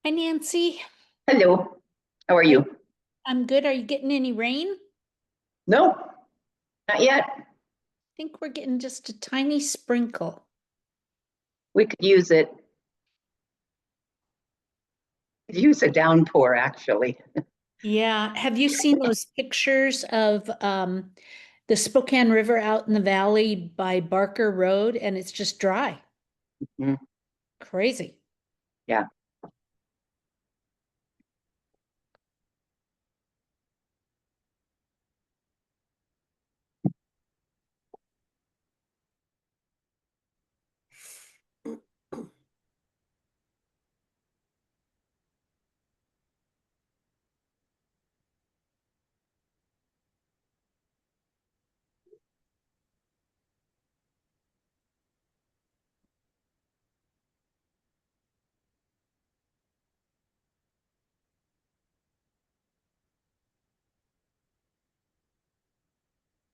Hi, Nancy. Hello, how are you? I'm good. Are you getting any rain? I No, not yet. think we're getting just a tiny sprinkle. We could use it. Could use a downpour, actually. Yeah. Have you seen those pictures of the Spokane River out in the valley by Barker Road? And it's just dry. Mm, Crazy. yeah.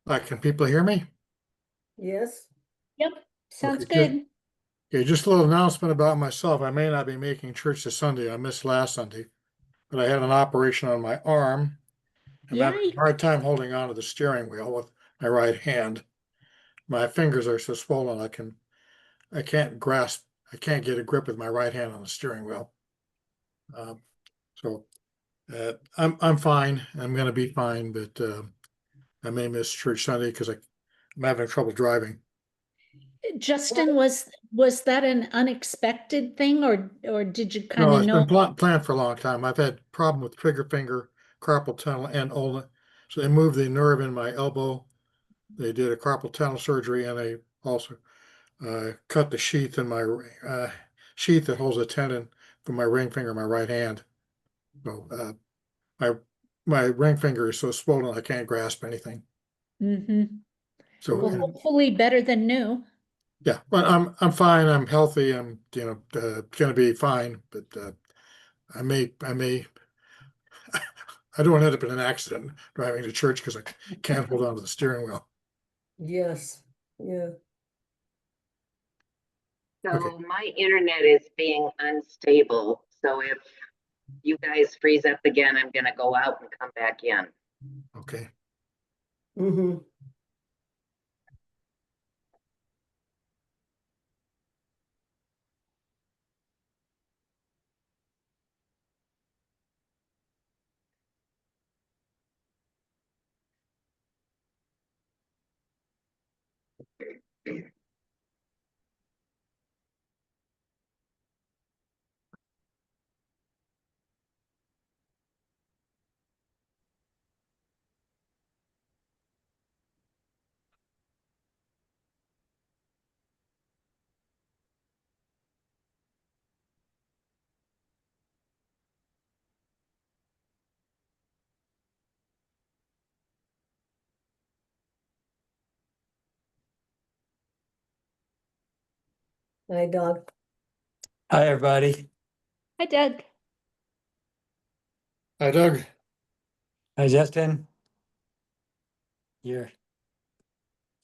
Can people hear me? Yes. Yep. Sounds Okay, good. Okay, just a little announcement about myself. I may not be making church this Sunday. I missed last Sunday, but I had an operation on my arm. I'm having Yay. a hard time holding on to the steering wheel with my right hand. My fingers are so swollen I can't grasp, I can't get a grip with my right hand on the steering wheel. Uh, so I'm fine. I'm going to be fine, but I may miss church Sunday because I'm having trouble driving. Justin, was that an unexpected thing or did you kind No, of it's know? been planned for a long time. I've had problem with trigger finger, carpal tunnel, and ulna. So they moved the nerve in my elbow. They did a carpal tunnel surgery, and they also cut the sheath in my sheath that holds the tendon from my ring finger, in my right hand. So my my ring finger is so swollen I can't grasp anything. Mm-hmm. So Well, hopefully better than new. yeah, but I'm fine. I'm healthy. I'm going to be fine. But I may I don't want to end up in an accident driving to church because I can't hold on to the steering wheel. Yes. Yeah. So Okay. my internet is being unstable. So if you guys freeze up again, I'm gonna go out and come back in. Okay. Mm-hmm. Hi, dog. Hi, everybody. Hi, Doug. Hi, Doug. Hi, Justin. Your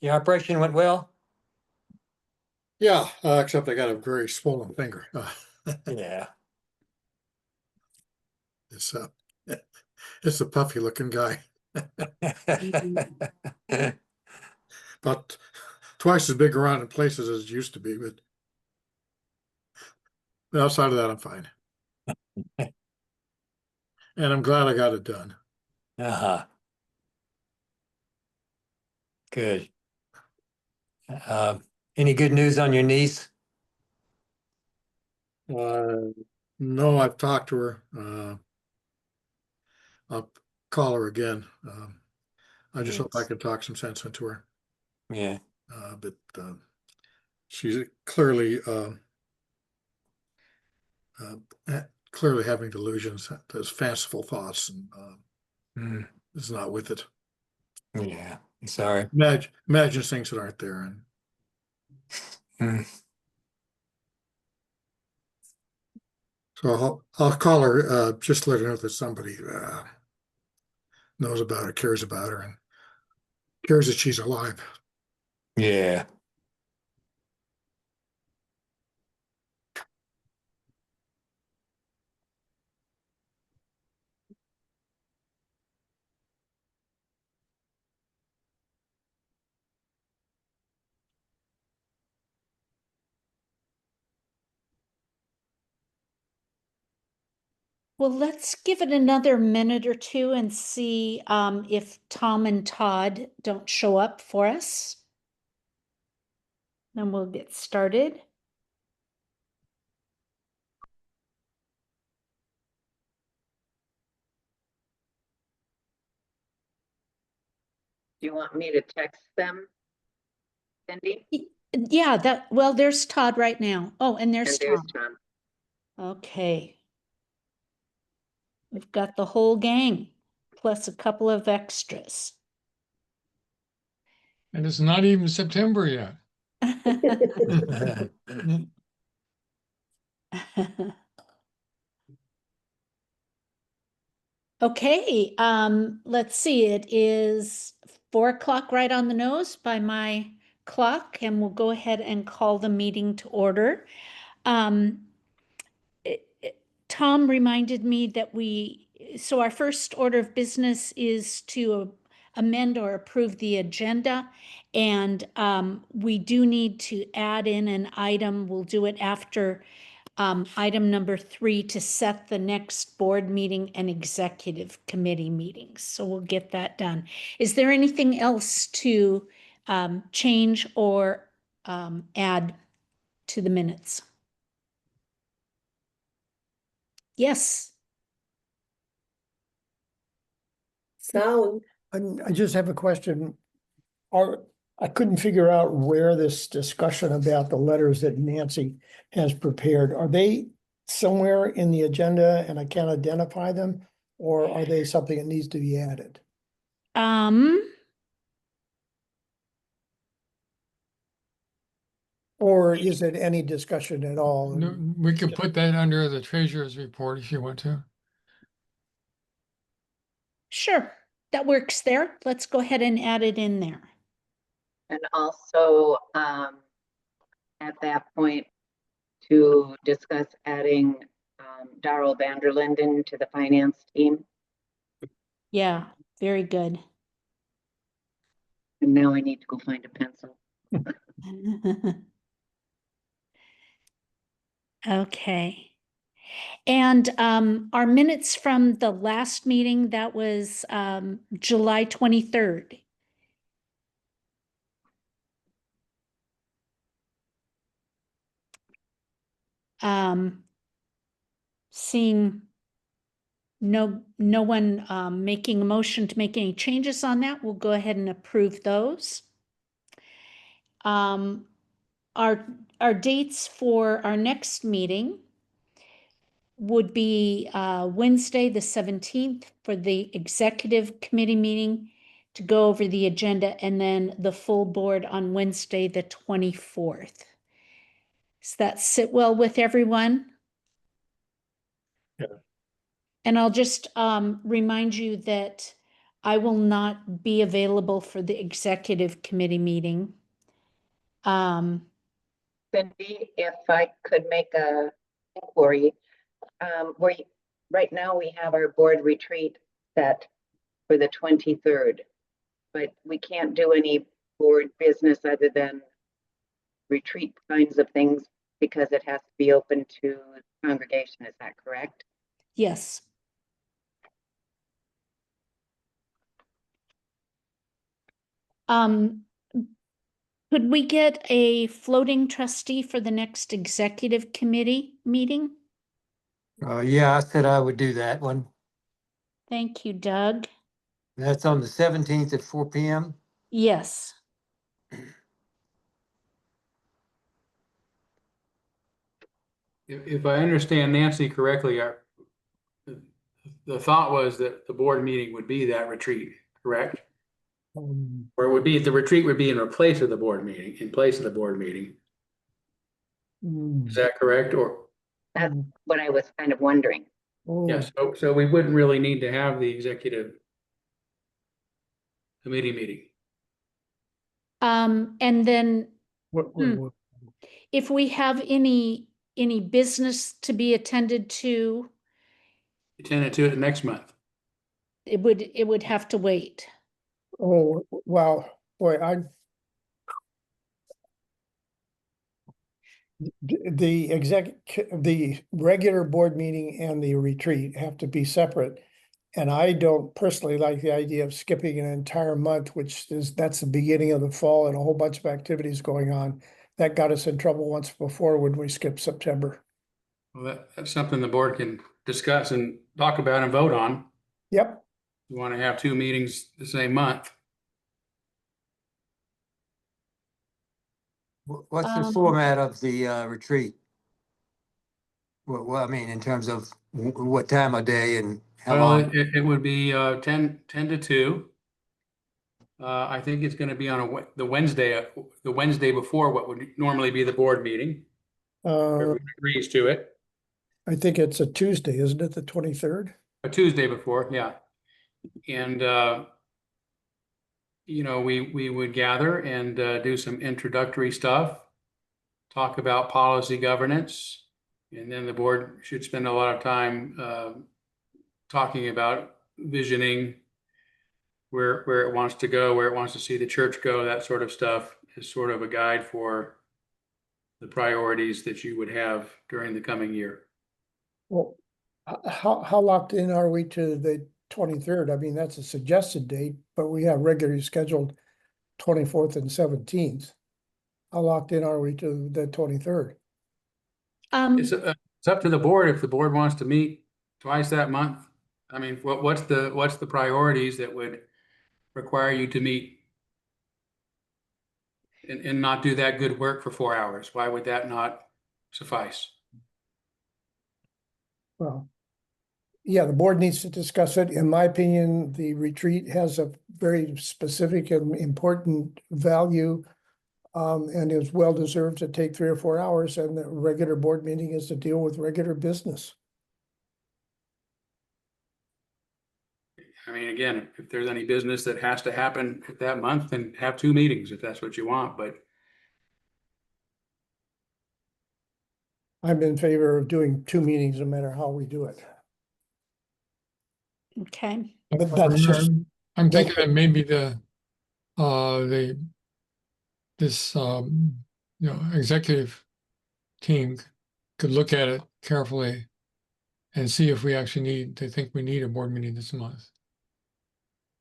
your operation went well? Yeah, except I got a very swollen finger. Yeah. It's it's a puffy looking guy, about twice as big around in places as it used to be. But outside of that, I'm fine, and I'm glad I got it done. Uh-huh. Good. Any good news on your niece? No, I've talked to her. I'll call her again. I just hope I can talk some sense into her. Yeah. But she's clearly clearly having delusions, those fanciful thoughts, and Mm, is not with it. yeah. Sorry. Imagine things that aren't there, and Mm, so I'll call her, just let her know that somebody knows about her, cares about her, and cares that she's alive. yeah. Well, let's give it another minute or two and see if Tom and Todd don't show up for us. Then we'll get started. Do you want me to text them, Cindy? Yeah, well, there's Todd right now. Oh, and there's And there's Tom. Tom. Okay. We've got the whole gang, plus a couple of extras. And it's not even September yet. Okay, let's see, it is 4 o'clock right on the nose by my clock, and we'll go ahead and call the meeting to order. Um, Tom reminded me that so our first order of business is to amend or approve the agenda. And we do need to add in an item. We'll do it after item number 3 to set the next board meeting and executive committee meetings. So we'll get that done. Is there anything else to change or add to the minutes? Yes. Sound, I just have a question. I couldn't figure out where this discussion about the letters that Nancy has prepared, are they somewhere in the agenda and I can't identify them? Or are they something that needs to be added? Or is it any discussion at all? No, we could put that under the treasurer's report if you want to. Sure, that works there. Let's go ahead and add it in there. And also, at that point, to discuss adding Darrell Vanderlinden to the finance team. Yeah, very good. And now I need to go find a pencil. Okay. And our minutes from the last meeting, that was July 23rd. Seeing no one making a motion to make any changes on that, we'll go ahead and approve those. Our dates for our next meeting would be Wednesday, the 17th for the executive committee meeting to go over the agenda, and then the full board on Wednesday, the 24th. Does that sit well with everyone? Yeah. And I'll just remind you that I will not be available for the executive committee meeting. Cindy, if I could make a inquiry, right now we have our board retreat set for the 23rd, but we can't do any board business other than retreat kinds of things because it has to be open to the congregation. Is that correct? Yes. Could we get a floating trustee for the next executive committee meeting? Yeah, I said I would do that one. Thank you, Doug. That's on the 17th at 4 p.m. Yes. If I understand Nancy correctly, the thought was that the board meeting would be that retreat, correct? Or it would be, the retreat would be in place of the board meeting, in place of the board meeting. Is that correct? Or, That's what I was kind of wondering. yes, so we wouldn't really need to have the executive committee meeting. And then What- if we have any business to be attended to, Attend to it next month. it would have to wait. Oh, wow, boy, The regular board meeting and the retreat have to be separate. And I don't personally like the idea of skipping an entire month, that's the beginning of the fall and a whole bunch of activities going on. That got us in trouble once before when we skipped September. Well, that's something the board can discuss and talk about and vote on. Yep, You want to have two meetings the same month. What's the Um, format of the retreat? Well, I mean, in terms of what time of day and how Well, long? it would be 10 to 2. I think it's going to be on the Wednesday before what would normally be the board meeting. uh, Everyone agrees to it. I think it's a Tuesday, isn't it, the 23rd? A Tuesday before, yeah. And we would gather and do some introductory stuff, talk about policy governance, and then the board should spend a lot of time talking about visioning where it wants to go, where it wants to see the church go, that sort of stuff is sort of a guide for the priorities that you would have during the coming year. Well, how locked in are we to the 23rd? I mean, that's a suggested date, but we have regularly scheduled 24th and 17th. How locked in are we to the 23rd? It's up to the board if the board wants to meet twice that month. I mean, what's the priorities that would require you to meet and not do that good work for 4 hours? Why would that not suffice? Well, yeah, the board needs to discuss it. In my opinion, the retreat has a very specific and important value. And is well deserved to take 3 or 4 hours, and the regular board meeting is to deal with regular business. I mean, again, if there's any business that has to happen that month, then have two meetings if that's what you want, but I'm in favor of doing 2 meetings no matter how we do it. Okay, But that's just, I'm thinking that maybe this, executive team could look at it carefully and see if we actually think we need a board meeting this month.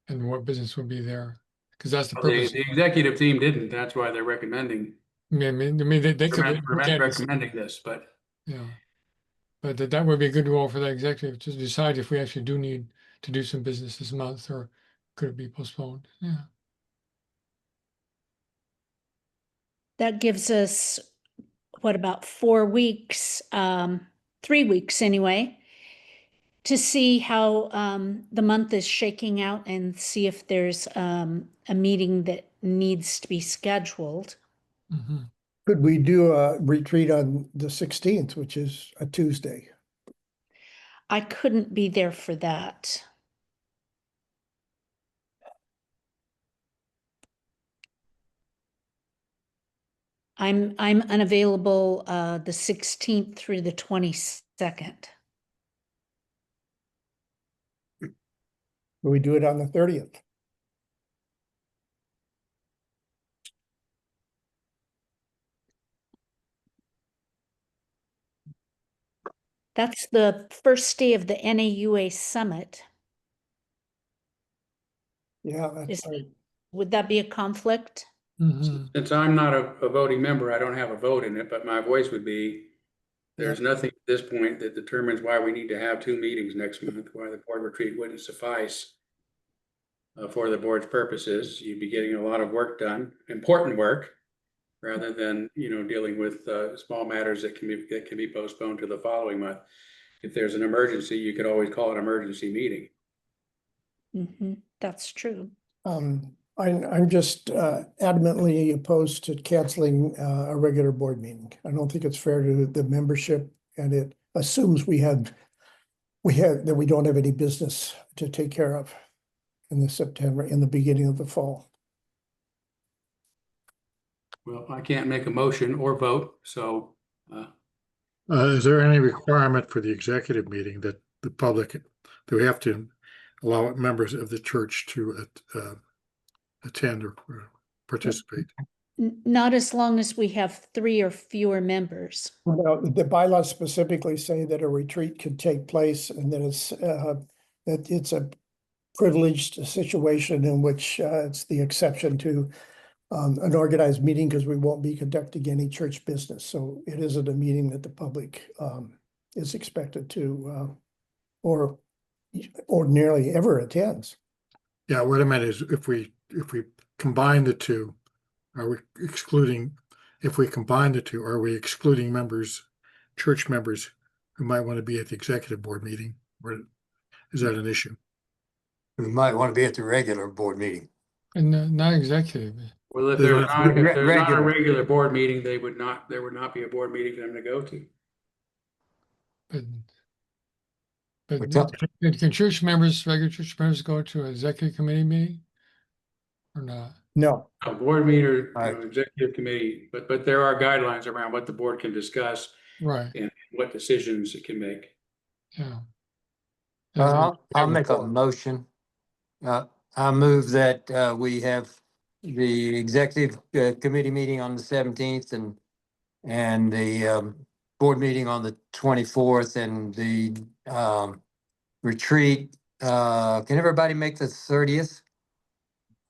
And what business would be there, because that's the purpose. the executive team didn't. That's why they're recommending They could look at it, recommending this, but yeah. But that would be a good role for the executive to decide if we actually do need to do some business this month, or could it be postponed? Yeah. that gives us, what, about 4 weeks, 3 weeks anyway, to see how the month is shaking out and see if there's a meeting that needs to be scheduled. Mhm. could we do a retreat on the 16th, which is a Tuesday? I couldn't be there for that. I'm unavailable the 16th through the 22nd. Could we do it on the 30th? That's the first day of the NAUA summit. Yeah, that's Is, right. would that be a conflict? Mhm. since I'm not a voting member, I don't have a vote in it, but my voice would be, there's nothing at this point that determines why we need to have two meetings next month, why the board retreat wouldn't suffice for the board's purposes. You'd be getting a lot of work done, important work, rather than, dealing with small matters that can be postponed to the following month. If there's an emergency, you could always call an emergency meeting. That's true. I'm just adamantly opposed to canceling a regular board meeting. I don't think it's fair to the membership, and it assumes that we don't have any business to take care of in the beginning of the fall. Well, I can't make a motion or vote, so Is there any requirement for the executive meeting that the public, that we have to allow members of the church to attend or participate? Not as long as we have 3 or fewer members. Well, the bylaws specifically say that a retreat could take place and that it's a privileged situation in which it's the exception to an organized meeting because we won't be conducting any church business. So it isn't a meeting that the public is expected to or ordinarily ever attends. Yeah, what I meant is if we combine the two, are we excluding, if we combine the two, are we excluding members, church members who might want to be at the executive board meeting? Or is that an issue? We might want to be at the regular board meeting. And not executive, Well, if They there's don't have not, to if there's not a regular. regular board meeting, there would not be a board meeting for them to go to. but. What's up? But can church members, regular church members go to an executive committee meeting? Or not? No, A board meeter, Right. executive committee, but there are guidelines around what the board can discuss Right, and what decisions it can make. yeah. I'll make a motion. I move that we have the executive committee meeting on the 17th and the board meeting on the 24th and the retreat. Can everybody make the 30th?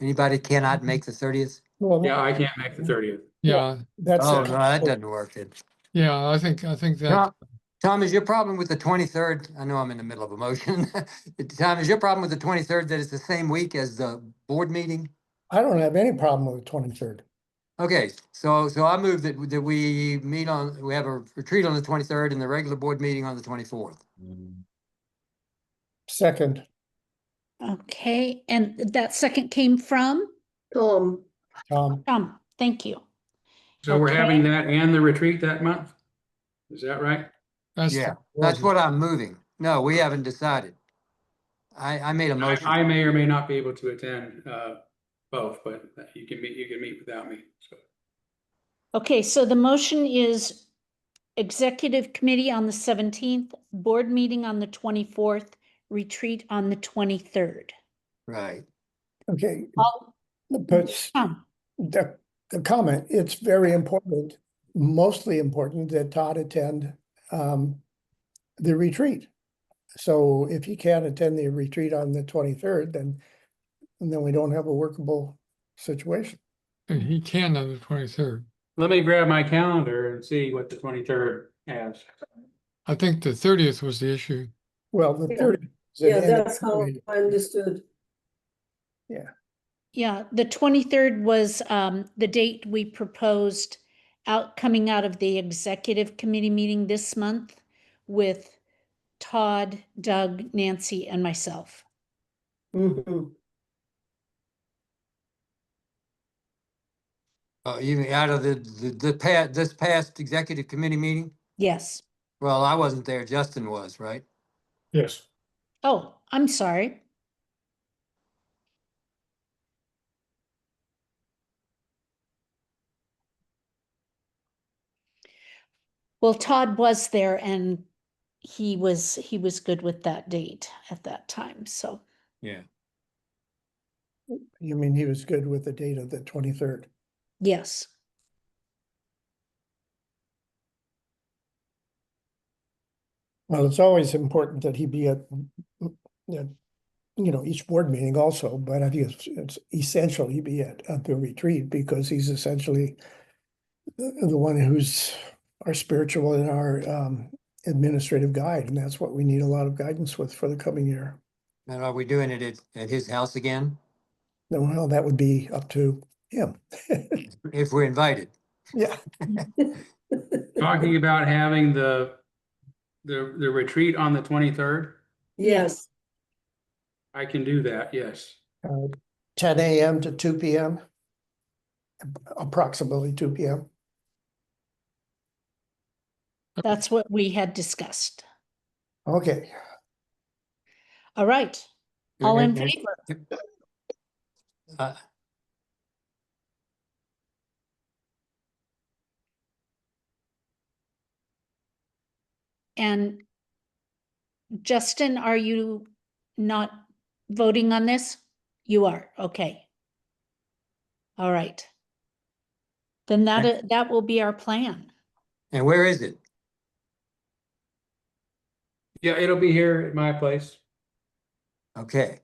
Anybody cannot make the 30th? well, Yeah, I can't make the 30th. Yeah, that's. Oh, no, that doesn't work then. yeah, I think that, Tom, is your problem with the 23rd? I know I'm in the middle of a motion. Tom, is your problem with the 23rd that it's the same week as the board meeting? I don't have any problem with the 23rd. Okay, so I move that we have a retreat on the 23rd and the regular board meeting on the 24th. Second, Okay, and that second came from Tom, Tom. Thank you. So we're Okay. having that and the retreat that month? Is that right? that's. Yeah, that's what I'm moving. No, we haven't decided. I made a motion. I may or may not be able to attend both, but you can meet without me. So Okay, so the motion is executive committee on the 17th, board meeting on the 24th, retreat on the 23rd. Right. okay, All, but Tom, the comment, it's very important, mostly important that Todd attend the retreat. So if he can't attend the retreat on the 23rd, then we don't have a workable situation. And he can on the 23rd. let me grab my calendar and see what the 23rd has. I think the 30th was the issue. Well, the Yeah. 30th. is an yeah, end of that's how the- I understood. yeah, the 23rd was the date we proposed coming out of the executive committee meeting this month with Todd, Doug, Nancy, and myself. Mhm. You mean out of this past executive committee meeting? Yes. Well, I wasn't there. Justin was, right? Yes. Oh, I'm sorry. Well, Todd was there and he was good with that date at that time. So Yeah. You mean he was good with the date of the 23rd? yes. Well, it's always important that he be at, each board meeting also, but I think it's essential he be at the retreat because he's essentially the one who's our spiritual and our administrative guide, and that's what we need a lot of guidance with for the coming year. And are we doing it at his house again? No, well, that would be up to him. If we're invited. Yeah, Talking about having the retreat on the 23rd, Yes, I can do that, yes. 10 a.m. to 2 p.m. Approximately 2 p.m. That's what we had discussed. Okay, All right. All in And- favor? uh, And Justin, are you not voting on this? You are, okay. All right. Then that will be our plan. And where is it? Yeah, it'll be here at my place. Okay.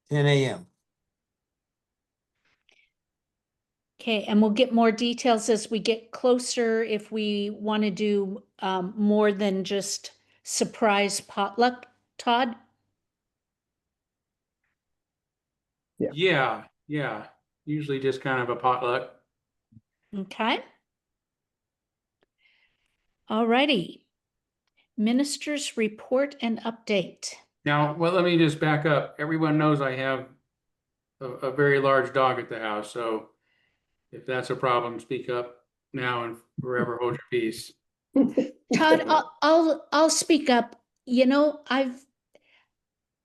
10 a.m. Okay, and we'll get more details as we get closer if we want to do more than just surprise potluck, Todd. Yeah. Usually just kind of a potluck. Okay. All righty. Minister's report and update. Now, well, let me just back up. Everyone knows I have a very large dog at the house, so if that's a problem, speak up now and forever hold your peace. Todd, I'll speak up. You know, I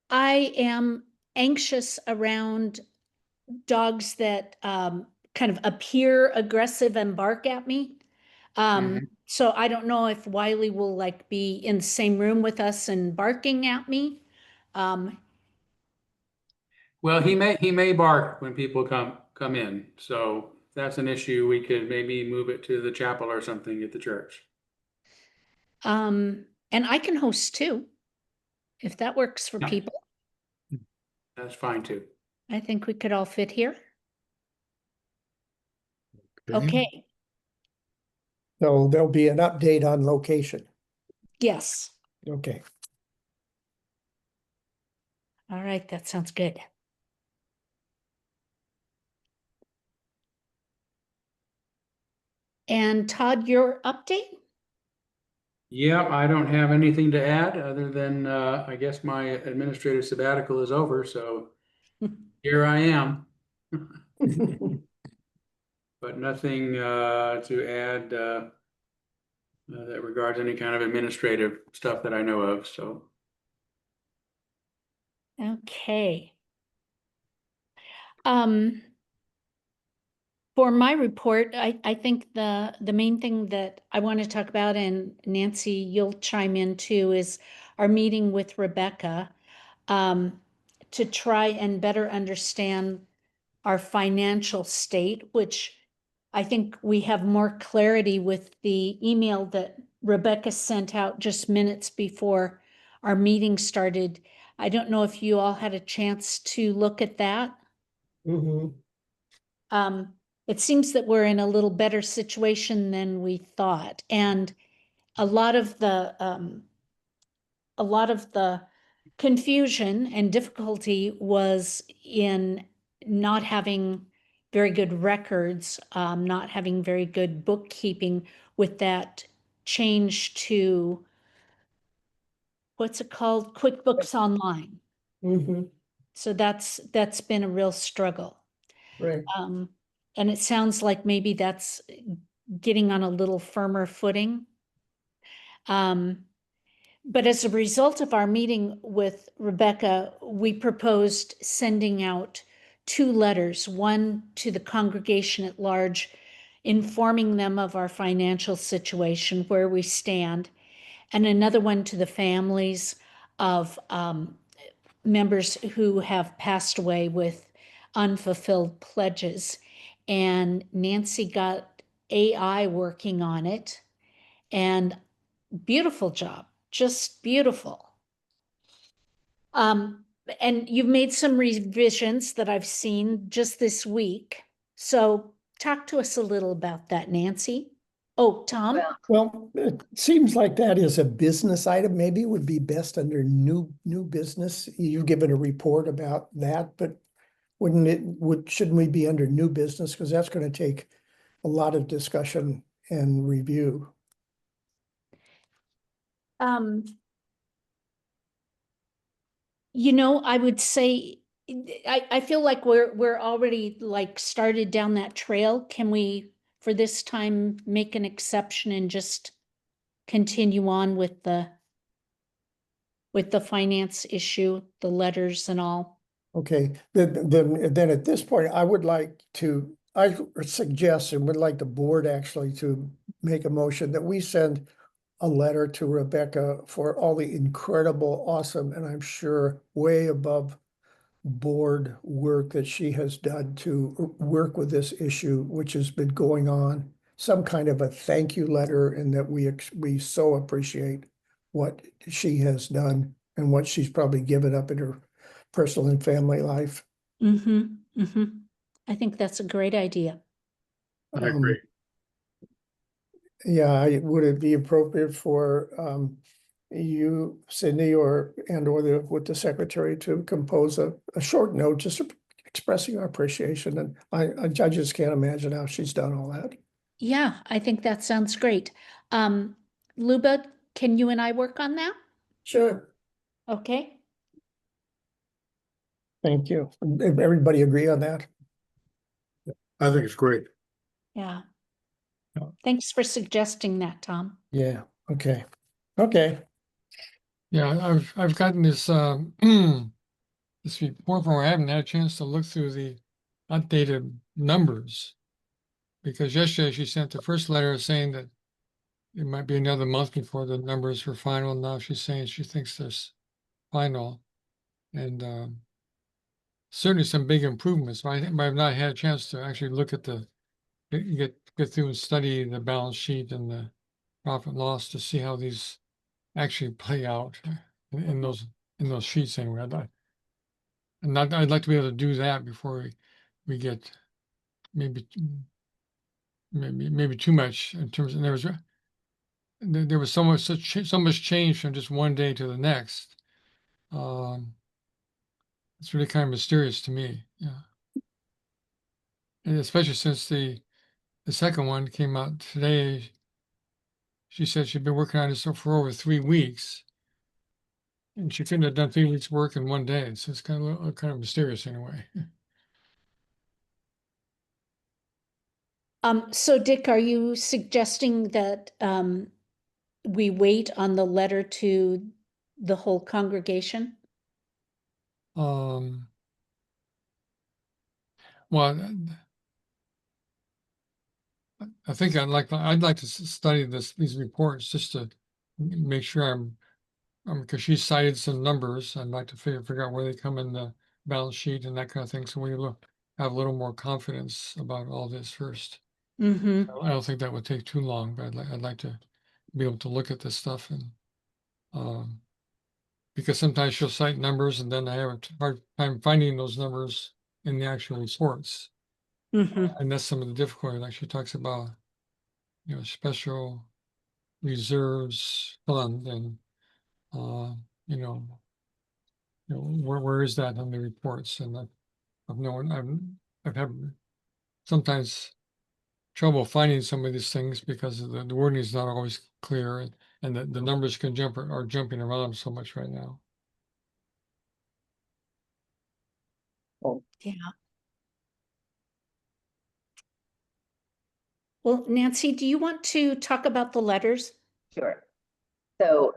am anxious around dogs that kind of appear aggressive and bark at me. Mhm. So I don't know if Wiley will like be in the same room with us and barking at me. Well, he may bark when people come in, so if that's an issue. We could maybe move it to the chapel or something at the church. And I can host too, if that works for Yeah. people. That's fine too. I think we could all fit here. Okay, So there'll be an update on location. yes. Okay. All right, that sounds good. And Todd, your update? Yeah, I don't have anything to add other than I guess my administrative sabbatical is over, so here I am. But nothing to add that regards any kind of administrative stuff that I know of, so. Okay. For my report, I think the main thing that I want to talk about, and Nancy, you'll chime in too, is our meeting with Rebecca to try and better understand our financial state, which I think we have more clarity with the email that Rebecca sent out just minutes before our meeting started. I don't know if you all had a chance to look at that. Mhm. It seems that we're in a little better situation than we thought. And a lot of the confusion and difficulty was in not having very good records, not having very good bookkeeping with that change to, what's it called? QuickBooks Online. Mhm. So that's been a real struggle. Right. And it sounds like maybe that's getting on a little firmer footing. But as a result of our meeting with Rebecca, we proposed sending out 2 letters, one to the congregation at large, informing them of our financial situation, where we stand, and another one to the families of members who have passed away with unfulfilled pledges. And Nancy got AI working on it, and beautiful job, just beautiful. And you've made some revisions that I've seen just this week. So talk to us a little about that, Nancy. Oh, Tom? Well, Well, it seems like that is a business item. Maybe it would be best under new business. You've given a report about that, but shouldn't we be under new business? Because that's going to take a lot of discussion and review. I would say, I feel like we're already like started down that trail. Can we, for this time, make an exception and just continue on with the finance issue, the letters and all? Okay, then at this point, I suggest and would like the board actually to make a motion that we send a letter to Rebecca for all the incredible, awesome, and I'm sure way above board work that she has done to work with this issue, which has been going on. Some kind of a thank you letter, and that we so appreciate what she has done and what she's probably given up in her personal and family life. Mm-hmm, mm-hmm. I think that's a great idea. I agree. Yeah, would it be appropriate for you, Sydney, or with the secretary to compose a short note just expressing our appreciation? And I just can't imagine how she's done all that. Yeah, I think that sounds great. Luba, can you and I work on that? Sure. Okay. Thank you. Everybody agree on that? I think it's great. Yeah. Yeah. Thanks for suggesting that, Tom. Yeah, okay. Okay. Yeah, I've gotten this this report from her. I haven't had a chance to look through the updated numbers. Because yesterday she sent the first letter saying that it might be another month before the numbers were final. Now she's saying she thinks there's final. And certainly some big improvements. But I've not had a chance to actually look at get through and study the balance sheet and the profit and loss to see how these actually play out in those sheets anyway. I'd like to be able to do that before we get maybe too much in terms. And there was so much change from just one day to the next. It's really kind of mysterious to me. Yeah, and especially since the second one came out today. She said she'd been working on this for over 3 weeks, and she couldn't have done 3 weeks work in one day. So it's kind of mysterious in a way. So Dick, are you suggesting that we wait on the letter to the whole congregation? Well, I think I'd like to study these reports just to make sure because she cited some numbers. I'd like to figure out where they come in the balance sheet and that kind of thing. So we have a little more confidence about all this first. Mm-hmm. I don't think that would take too long, but I'd like to be able to look at this stuff and because sometimes she'll cite numbers and then I have a hard time finding those numbers in the actual reports. Mm-hmm. And that's some of the difficulty. Like she talks about, special reserves fund and you know, where is that in the reports? And I've had sometimes trouble finding some of these things because the wording is not always clear and the numbers are jumping around so much right now. Yeah. Well, Nancy, do you want to talk about the letters? Sure. So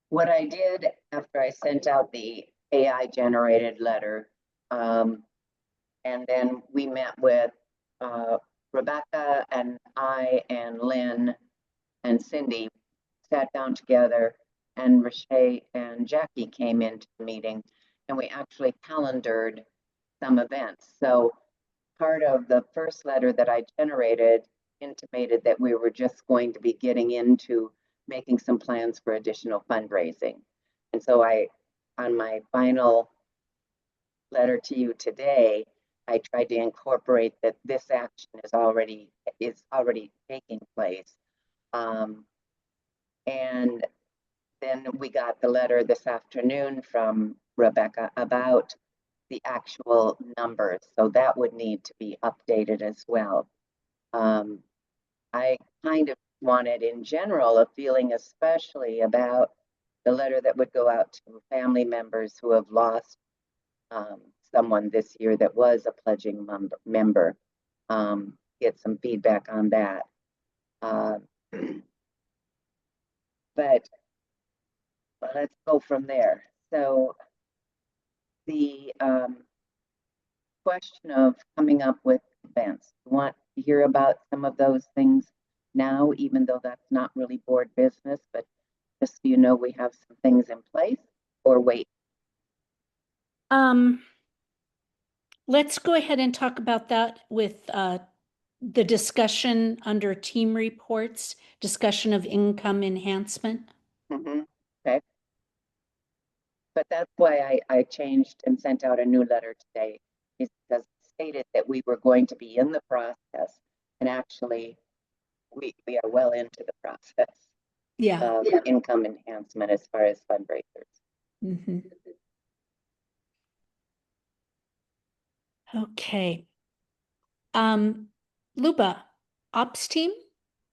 what I did after I sent out the AI generated letter, and then we met with Rebecca and I and Lynn and Cindy sat down together, and Rashay and Jackie came into the meeting, and we actually calendared some events. So part of the first letter that I generated intimated that we were just going to be getting into making some plans for additional fundraising. And so on my final letter to you today, I tried to incorporate that this action is already taking place. And then we got the letter this afternoon from Rebecca about the actual numbers. So that would need to be updated as well. I kind of wanted in general a feeling especially about the letter that would go out to family members who have lost someone this year that was a pledging member. Get some feedback on that. But let's go from there. So the question of coming up with events, you want to hear about some of those things now, even though that's not really board business, but just so you know, we have some things in place, or wait? Um, let's go ahead and talk about that with the discussion under team reports, discussion of income enhancement. Mhm. Okay. But that's why I changed and sent out a new letter today, is because it stated that we were going to be in the process, and actually, we are well into the process Yeah. of income enhancement as far as fundraisers. Mhm. Okay. Luba, ops team?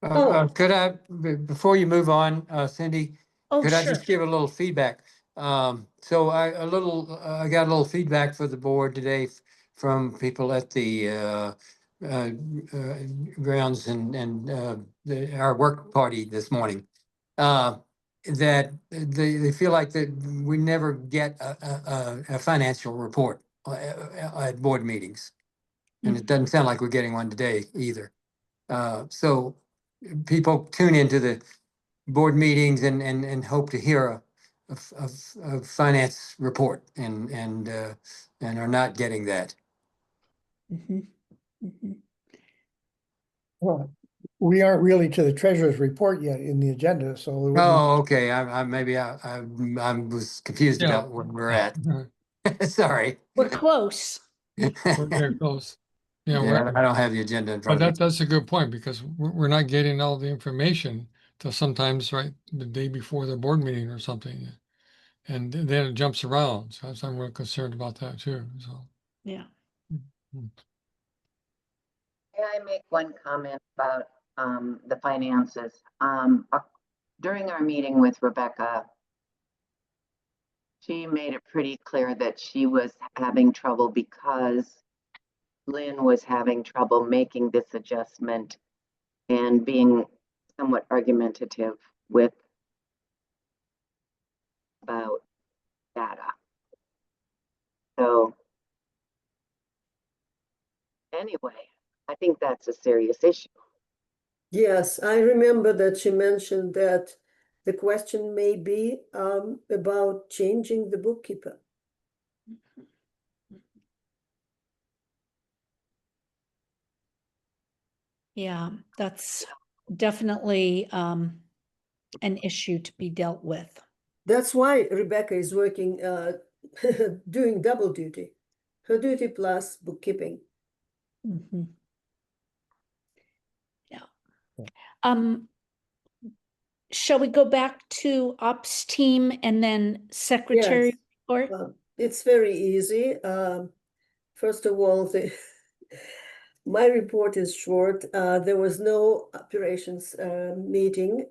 Could I, before you move on, Cindy, Oh, could I sure. just give a little feedback? So I got a little feedback for the board today from people at the uh, grounds and our work party this morning. That they feel like that we never get a financial report at board meetings. And it doesn't sound like we're getting one today either. So people tune into the board meetings and hope to hear a finance report and are not getting that. Mhm. Mhm. Well, we aren't really to the treasurer's report yet in the agenda, so. it wouldn't- Oh, okay. Maybe I was confused Yeah. about where we're at. Sorry. We're close. We're very close. Yeah, Yeah, I don't have the agenda in but front of me. that's a good point because we're not getting all the information till sometimes right the day before the board meeting or something. And then it jumps around. So I'm real concerned about that too. So. Yeah. Mm. May I make one comment about the finances? During our meeting with Rebecca, she made it pretty clear that she was having trouble because Lynn was having trouble making this adjustment and being somewhat argumentative with about data. So anyway, I think that's a serious issue. Yes, I remember that she mentioned that the question may be about changing the bookkeeper. Yeah, that's definitely an issue to be dealt with. That's why Rebecca is working, doing double duty, her duty plus bookkeeping. Mhm. Yeah. Um, shall we go back to ops team and then secretary Yes. report? It's very easy. First of all, my report is short. There was no operations meeting.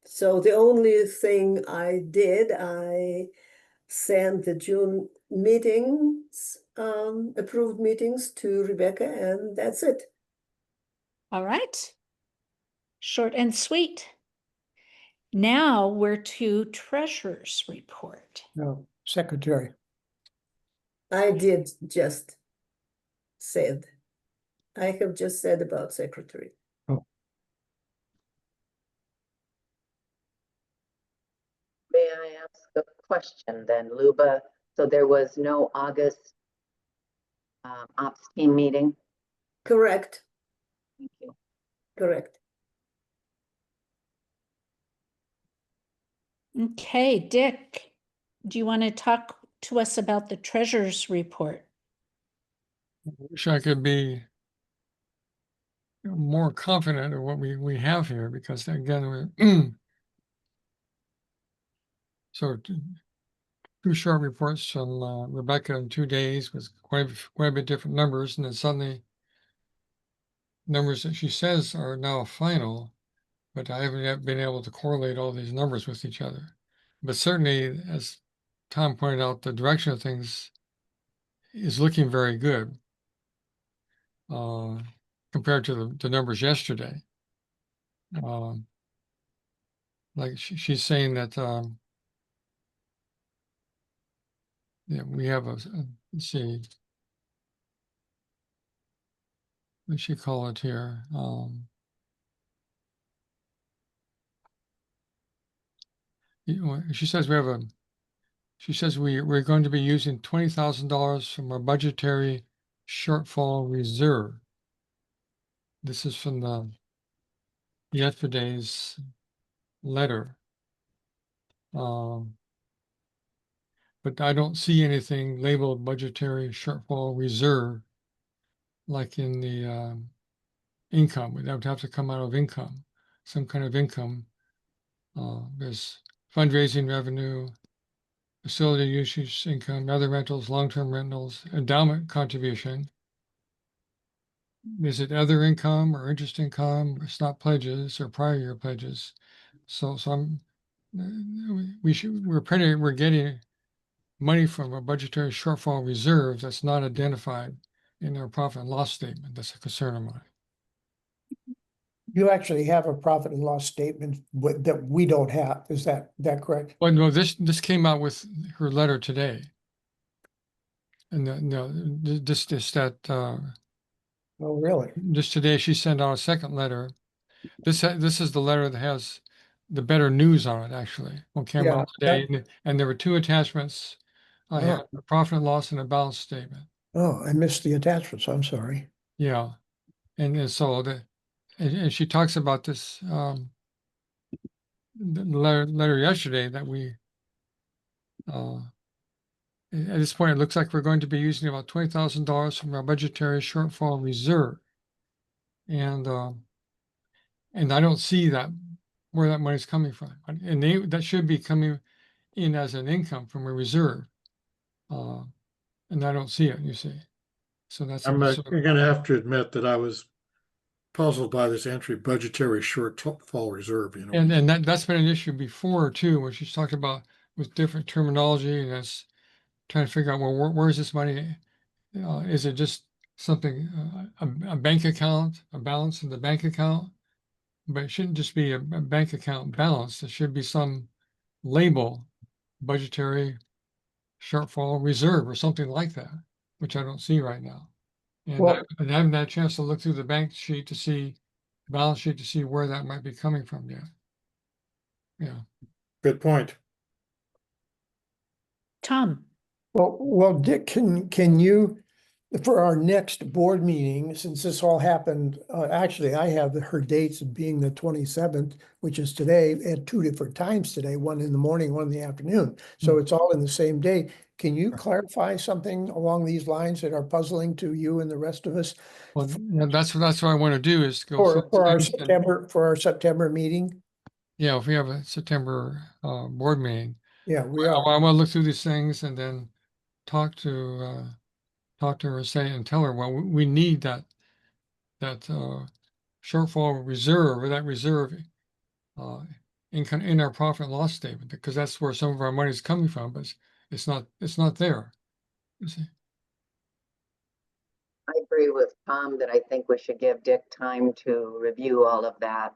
So the only thing I did, I sent the June meetings, approved meetings to Rebecca, and that's it. All right. Short and sweet. Now we're to treasurer's report. No, secretary. I did just said. I have just said about secretary. May I ask a question then, Luba? So there was no August ops team meeting? Correct, Thank you. correct. Okay, Dick, do you want to talk to us about the treasurer's report? Wish I could be more confident of what we have here because again, we're so two short reports from Rebecca in 2 days with quite a bit different numbers, and then suddenly numbers that she says are now final, but I haven't yet been able to correlate all these numbers with each other. But certainly, as Tom pointed out, the direction of things is looking very good compared to the numbers yesterday. Like she's saying that yeah, we have let's see, what she call it here? She says we have She says we're going to be using $20,000 from our budgetary shortfall reserve. This is from the yesterday's letter. But I don't see anything labeled budgetary shortfall reserve like in the income. That would have to come out of income, some kind of income. There's fundraising revenue, facility usage income, other rentals, long-term rentals, endowment contribution. Is it other income or interest income? It's not pledges or prior year pledges. So we're getting money from a budgetary shortfall reserve that's not identified in our profit and loss statement. That's a concern of mine. You actually have a profit and loss statement that we don't have. Is that correct? Well, no, this came out with her letter today. And no, just that Oh, really? just today she sent out a second letter. This is the letter that has the better news on it actually. On camera today, and there were two attachments. I have a profit and loss and a balance statement. Oh, I missed the attachments. I'm sorry. Yeah, and so and she talks about this the letter yesterday that we at this point it looks like we're going to be using about $20,000 from our budgetary shortfall reserve, and I don't see that where that money's coming from, and that should be coming in as an income from a reserve, and I don't see it. You see, so that's I'm going to have to admit that I was puzzled by this entry, budgetary shortfall reserve. And that's been an issue before too, when she's talked about with different terminology, and that's trying to figure out, well, where's this money? Is it just something, a bank account, a balance in the bank account? But it shouldn't just be a bank account balance. There should be some label, budgetary shortfall reserve or something like that, which I don't see right now. And Well, I haven't had a chance to look through the bank sheet to see, balance sheet to see where that might be coming from yet. Yeah. Good point. Tom, well, Dick, can you, for our next board meeting, since this all happened, actually, I have her dates being the 27th, which is today, at two different times today, one in the morning, one in the afternoon. So it's all in the same day. Can you clarify something along these lines that are puzzling to you and the rest of us? Well, that's what I want to do is go through For our things and- September meeting? Yeah, if we have a September board meeting, Yeah, we I are. want to look through these things and then talk to her, say, and tell her, well, we need that shortfall reserve, or that reserve in our profit and loss statement, because that's where some of our money is coming from, but it's not there. You see? I agree with Tom that I think we should give Dick time to review all of that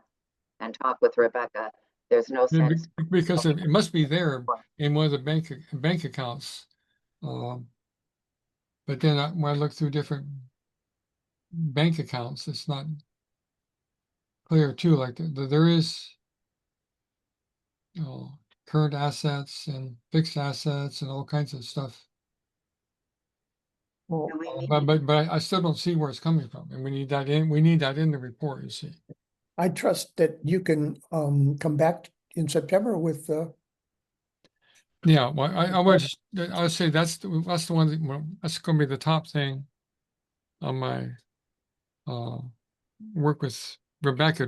and talk with Rebecca. There's no sense. Because it must be there in one of the bank accounts. But then when I look through different bank accounts, it's not clear too. Like there is, current assets and fixed assets and all kinds of stuff. Well, Do we need- But I still don't see where it's coming from, and we need that in the report. You see. I trust that you can come back in September with Yeah, well, I would say that's the one that, well, that's going to be the top thing on my work with Rebecca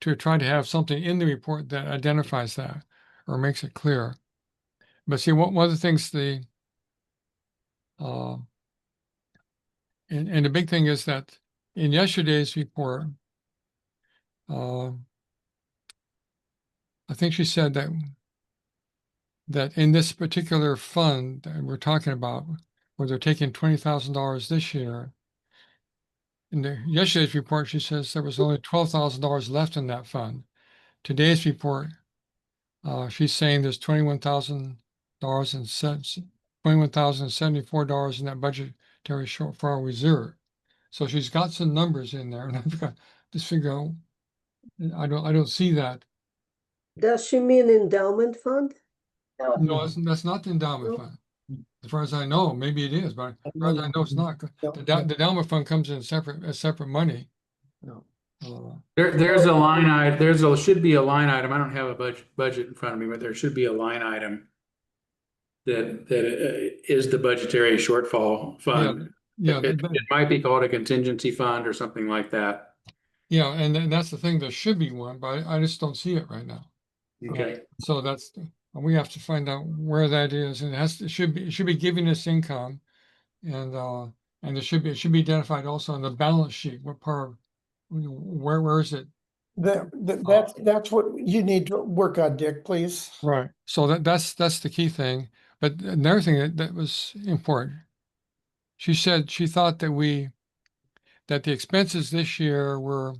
to try to have something in the report that identifies that or makes it clear. But see, one of the things and the big thing is that in yesterday's report, I think she said that in this particular fund that we're talking about, where they're taking $20,000 this year, in yesterday's report, she says there was only $12,000 left in that fund. Today's report, she's saying there's $21,074 in that budgetary shortfall reserve. So she's got some numbers in there, and I've got to figure out. I don't see that. Does she mean endowment fund? No, No, that's not the endowment Nope. fund. As far as I know, maybe it is, but as far as I know, it's not. No, The endowment fund comes in separate money. no. There's a line item, should be a line item. I don't have a budget in front of me, but there should be a line item that is the budgetary shortfall fund. Yeah, It might be called a contingency fund or something like that. yeah, and that's the thing. There should be one, but I just don't see it right now. Okay. So we have to find out where that is, and it should be giving us income, and it should be identified also on the balance sheet. What part? Where is it? That's what you need to work on, Dick, please. Right. So that's the key thing. But another thing that was important, she said she thought that the expenses this year were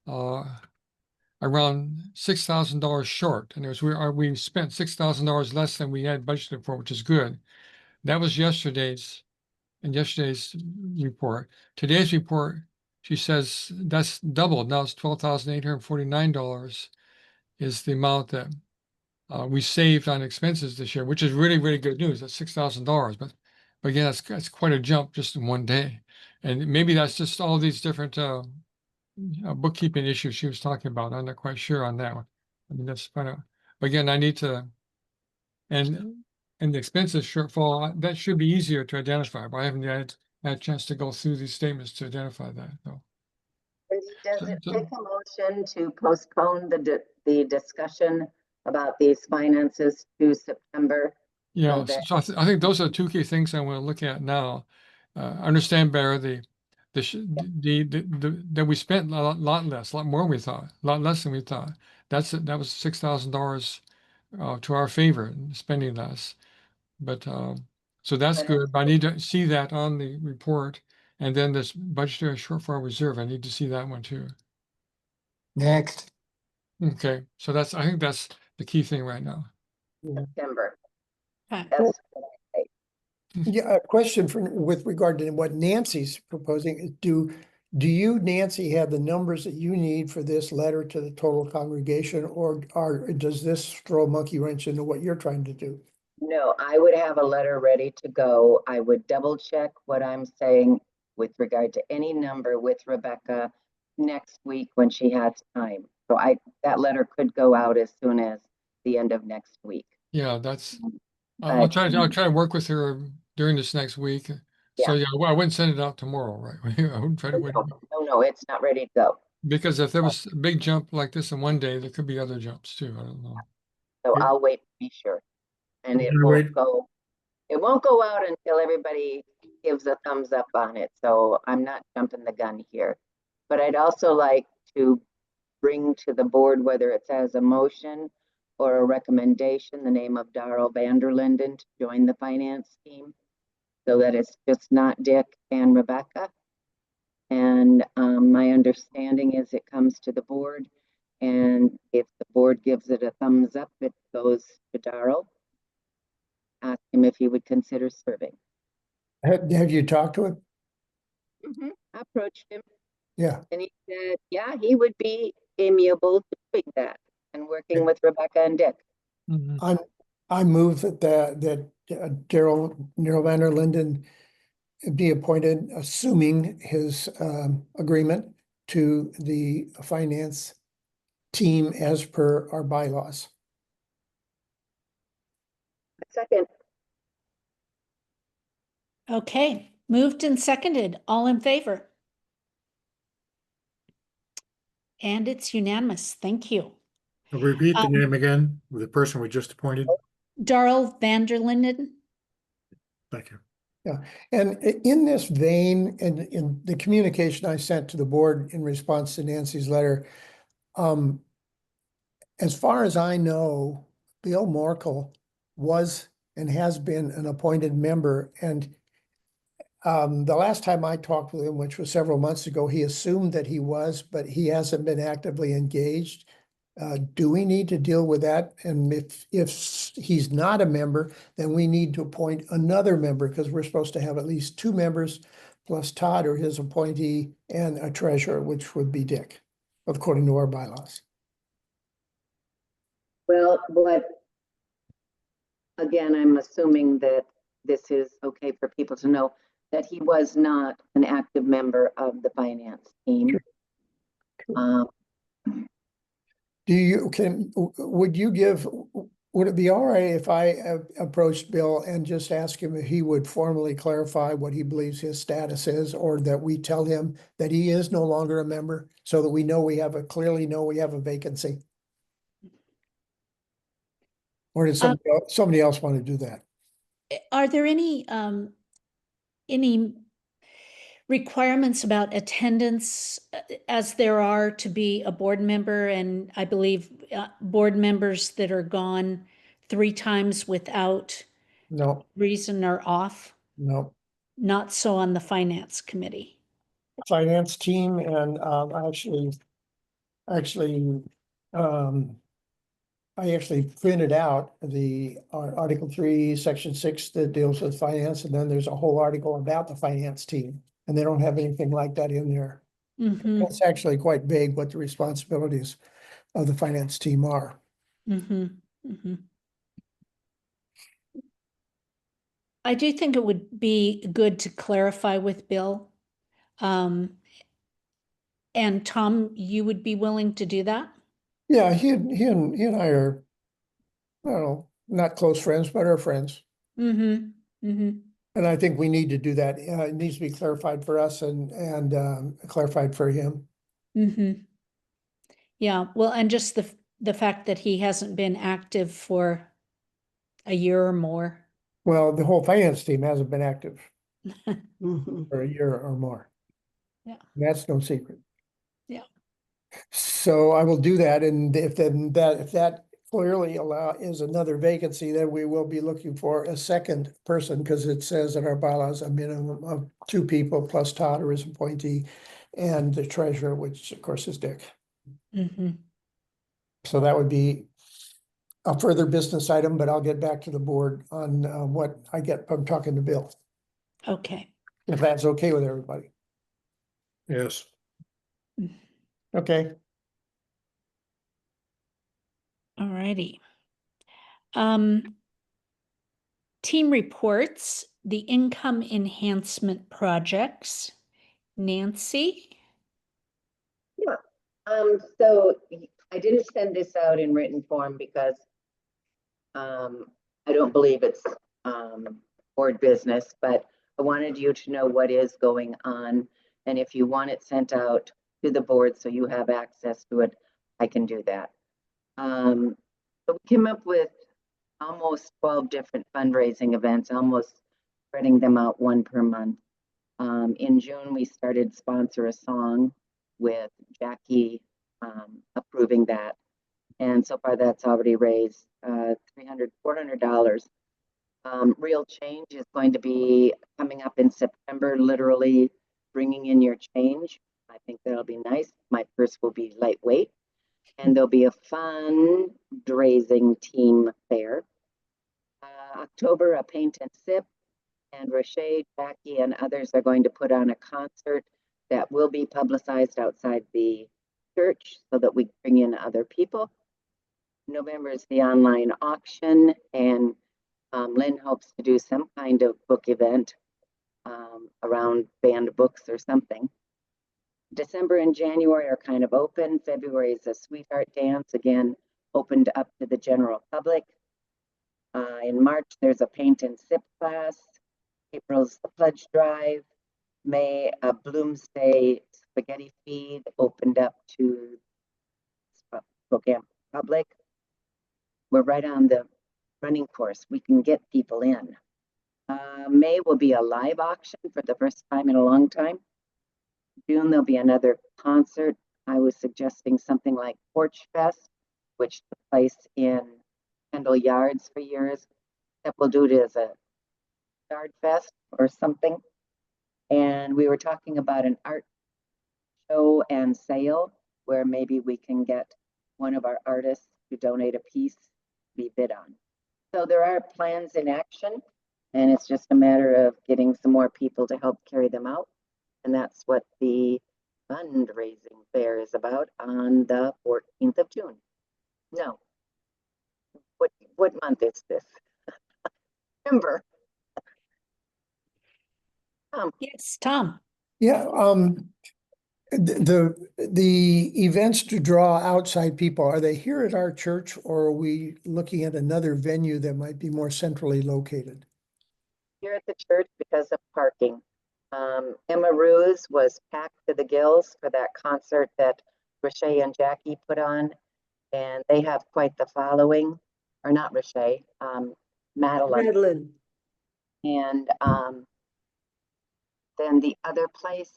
around $6,000 short. And we spent $6,000 less than we had budgeted for, which is good. That was yesterday's report. Today's report, she says that's doubled. Now it's $12,849 is the amount that we saved on expenses this year, which is really, really good news. That's $6,000. But again, that's quite a jump just in one day. And maybe that's just all these different bookkeeping issues she was talking about. I'm not quite sure on that one. I mean, that's kind of, but again, I need to, and the expenses shortfall, that should be easier to identify, but I haven't had a chance to go through these statements to identify that, though. does it take a motion to postpone the discussion about these finances to September? Yeah, that- so I think those are the two key things I want to look at now. Understand better that we spent a lot less, a lot more than we thought, a lot less than we thought. That was $6,000 to our favor, spending less. But so that's good. But I need to see that on the report, and then this budgetary shortfall reserve. I need to see that one too. Next. Okay, so I think that's the key thing right now. September. Okay. That's Yeah, a question with regard to what Nancy's proposing is do you, Nancy, have the numbers that you need for this letter to the total congregation, or does this throw a monkey wrench into what you're trying to do? No, I would have a letter ready to go. I would double check what I'm saying with regard to any number with Rebecca next week when she has time. So that letter could go out as soon as the end of next week. Yeah, I'll try to work with her during this next week. So yeah, well, I wouldn't send it out tomorrow, right? I wouldn't try to wait. No, it's not ready to go. Because if there was a big jump like this in one day, there could be other jumps too. I don't know. So Yeah. I'll wait to be sure. And it Wait. won't go out until everybody gives a thumbs up on it. So I'm not jumping the gun here. But I'd also like to bring to the board, whether it's as a motion or a recommendation, the name of Darrell Vanderlinden to join the finance team, so that it's just not Dick and Rebecca. And my understanding is it comes to the board, and if the board gives it a thumbs up, it goes to Darrell. Ask him if he would consider serving. Have you talked to him? I approached him, Yeah. and he said, yeah, he would be amiable to doing that and working with Rebecca and Dick. I move that Darrell Van der Linden be appointed, assuming his agreement to the finance team as per our bylaws. Second. Okay, moved and seconded, all in favor? And it's unanimous, thank you. Repeat the name again with the person we just appointed. Darrell Vanderlinden. Thank you. Yeah, and in this vein, in the communication I sent to the board in response to Nancy's letter, as far as I know, Bill Morkel was and has been an appointed member, and the last time I talked with him, which was several months ago, he assumed that he was, but he hasn't been actively engaged. Do we need to deal with that? And if he's not a member, then we need to appoint another member, because we're supposed to have at least two members plus Todd or his appointee and a treasurer, which would be Dick, according to our bylaws. Well, what again, I'm assuming that this is okay for people to know that he was not an active member of the finance team. Sure. Um, would it be all right if I approached Bill and just asked him if he would formally clarify what he believes his status is, or that we tell him that he is no longer a member, so that we know clearly know we have a vacancy? Or does somebody else want to do that? Are there any requirements about attendance as there are to be a board member? And I believe board members that are gone 3 times without No, reason are off. no. Not so on the finance committee. Finance team and actually, um, I actually printed out the Article 3, Section 6 that deals with finance, and then there's a whole article about the finance team, and they don't have anything like that in there. Mm-hmm, It's actually quite vague what the responsibilities of the finance team are. mm-hmm, mm-hmm. I do think it would be good to clarify with Bill. And Tom, you would be willing to do that? Yeah, he and I are, I don't know, not close friends, but are friends. Mm-hmm, mm-hmm, And I think we need to do that. It needs to be clarified for us and clarified for him. mm-hmm. Yeah, well, and just the fact that he hasn't been active for a year or more. Well, the whole finance team hasn't been active Mhm. for a year or more. Yeah. That's no secret. Yeah. So I will do that, and if that clearly is another vacancy, then we will be looking for a second person, because it says in our bylaws a minimum of 2 people plus Todd or his appointee, and the treasurer, which of course is Dick. Mm-hmm. So that would be a further business item, but I'll get back to the board on what I get from talking to Bill, Okay. if that's okay with everybody. Yes. Okay. All righty. Team reports, the income enhancement projects. Nancy? yeah, so I didn't send this out in written form because I don't believe it's board business, but I wanted you to know what is going on. And if you want it sent out to the board so you have access to it, I can do that. But we came up with almost 12 different fundraising events, almost spreading them out one per month. In June, we started Sponsor a Song with Jackie approving that. And so far that's already raised $300, $400. Real Change is going to be coming up in September, literally bringing in your change. I think that'll be nice. My purse will be lightweight. And there'll be a fundraising team there. October, a paint and sip. And Roche, Jackie, and others are going to put on a concert that will be publicized outside the church so that we bring in other people. November is the online auction, and Lynn hopes to do some kind of book event around banned books or something. December and January are kind of open. February is a sweetheart dance, again, opened up to the general public. In March, there's a paint and sip class. April's the pledge drive. May, a Bloomsday spaghetti feed opened up to Spokane public. We're right on the running course. We can get people in. May will be a live auction for the first time in a long time. June, there'll be another concert. I was suggesting something like Porch Fest, which took place in Kendall Yards for years. That we'll do it as a yard fest or something. And we were talking about an art show and sale where maybe we can get one of our artists to donate a piece to be bid on. So there are plans in action, and it's just a matter of getting some more people to help carry them out. And that's what the fundraising fair is about on the 14th of June. No. What month is this? September. Yes, Tom. Yeah, the events to draw outside people, are they here at our church or are we looking at another venue that might be more centrally located? Here at the church because of parking. Emma Ruse was packed to the gills for that concert that Rashay and Jackie put on, and they have quite the following, or not Rashay, Madeline. Madeline, And then the other place,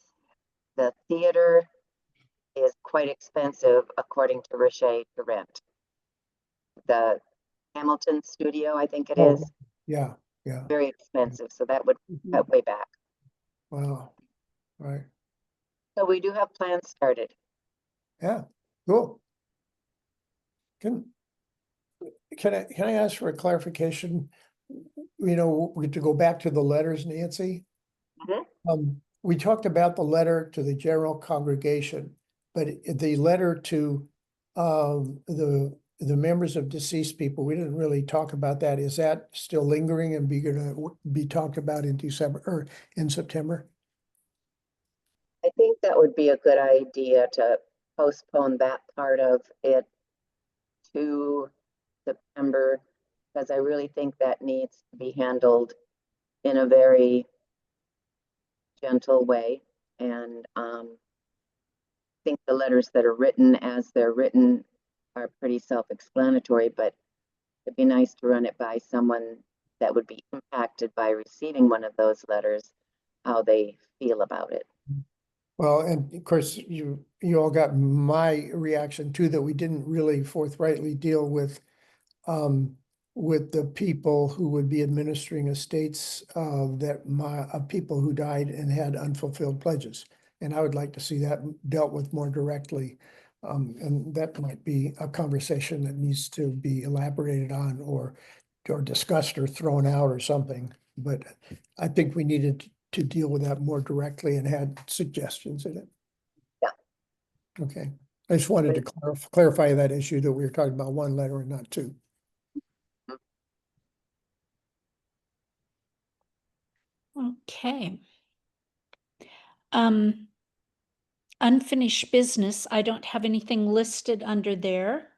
the theater, is quite expensive according to Rashay to rent. The Hamilton studio, I think it Oh, is, yeah, yeah. very expensive, so that would Mhm. cut way back. Wow. Right. So we do have plans started. Yeah, cool. Can I ask for a clarification? You know, to go back to the letters, Nancy? We talked about the letter to the general congregation, but the letter to the members of deceased people, we didn't really talk about that. Is that still lingering and gonna be talked about in December or in September? I think that would be a good idea to postpone that part of it to September, because I really think that needs to be handled in a very gentle way. And I think the letters that are written as they're written are pretty self-explanatory, but it'd be nice to run it by someone that would be impacted by receiving one of those letters, how they feel about it. Well, and of course, you all got my reaction too, that we didn't really forthrightly deal with the people who would be administering estates of people who died and had unfulfilled pledges. And I would like to see that dealt with more directly. And that might be a conversation that needs to be elaborated on or discussed or thrown out or something. But I think we needed to deal with that more directly and had suggestions in it. Yeah. Okay. I just wanted to clarify that issue that we were talking about one letter and not two. Okay. Unfinished business, I don't have anything listed under there.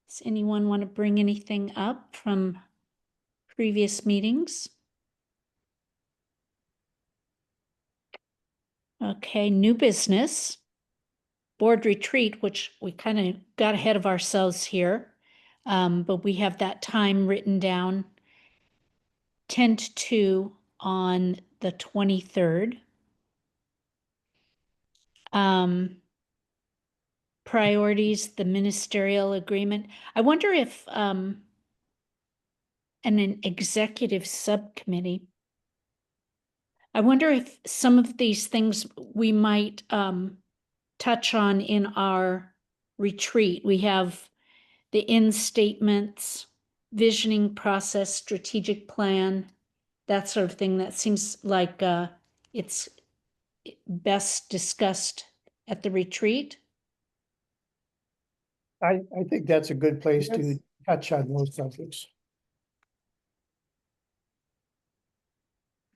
Does anyone want to bring anything up from previous meetings? Okay, new business. Board retreat, which we kind of got ahead of ourselves here. But we have that time written down. 10 to 2 on the 23rd. Priorities, the ministerial agreement. I wonder if an executive subcommittee, I wonder if some of these things we might touch on in our retreat. We have the in statements, visioning process, strategic plan, that sort of thing. That seems like it's best discussed at the retreat. I think that's a good place Yes. to touch on those subjects.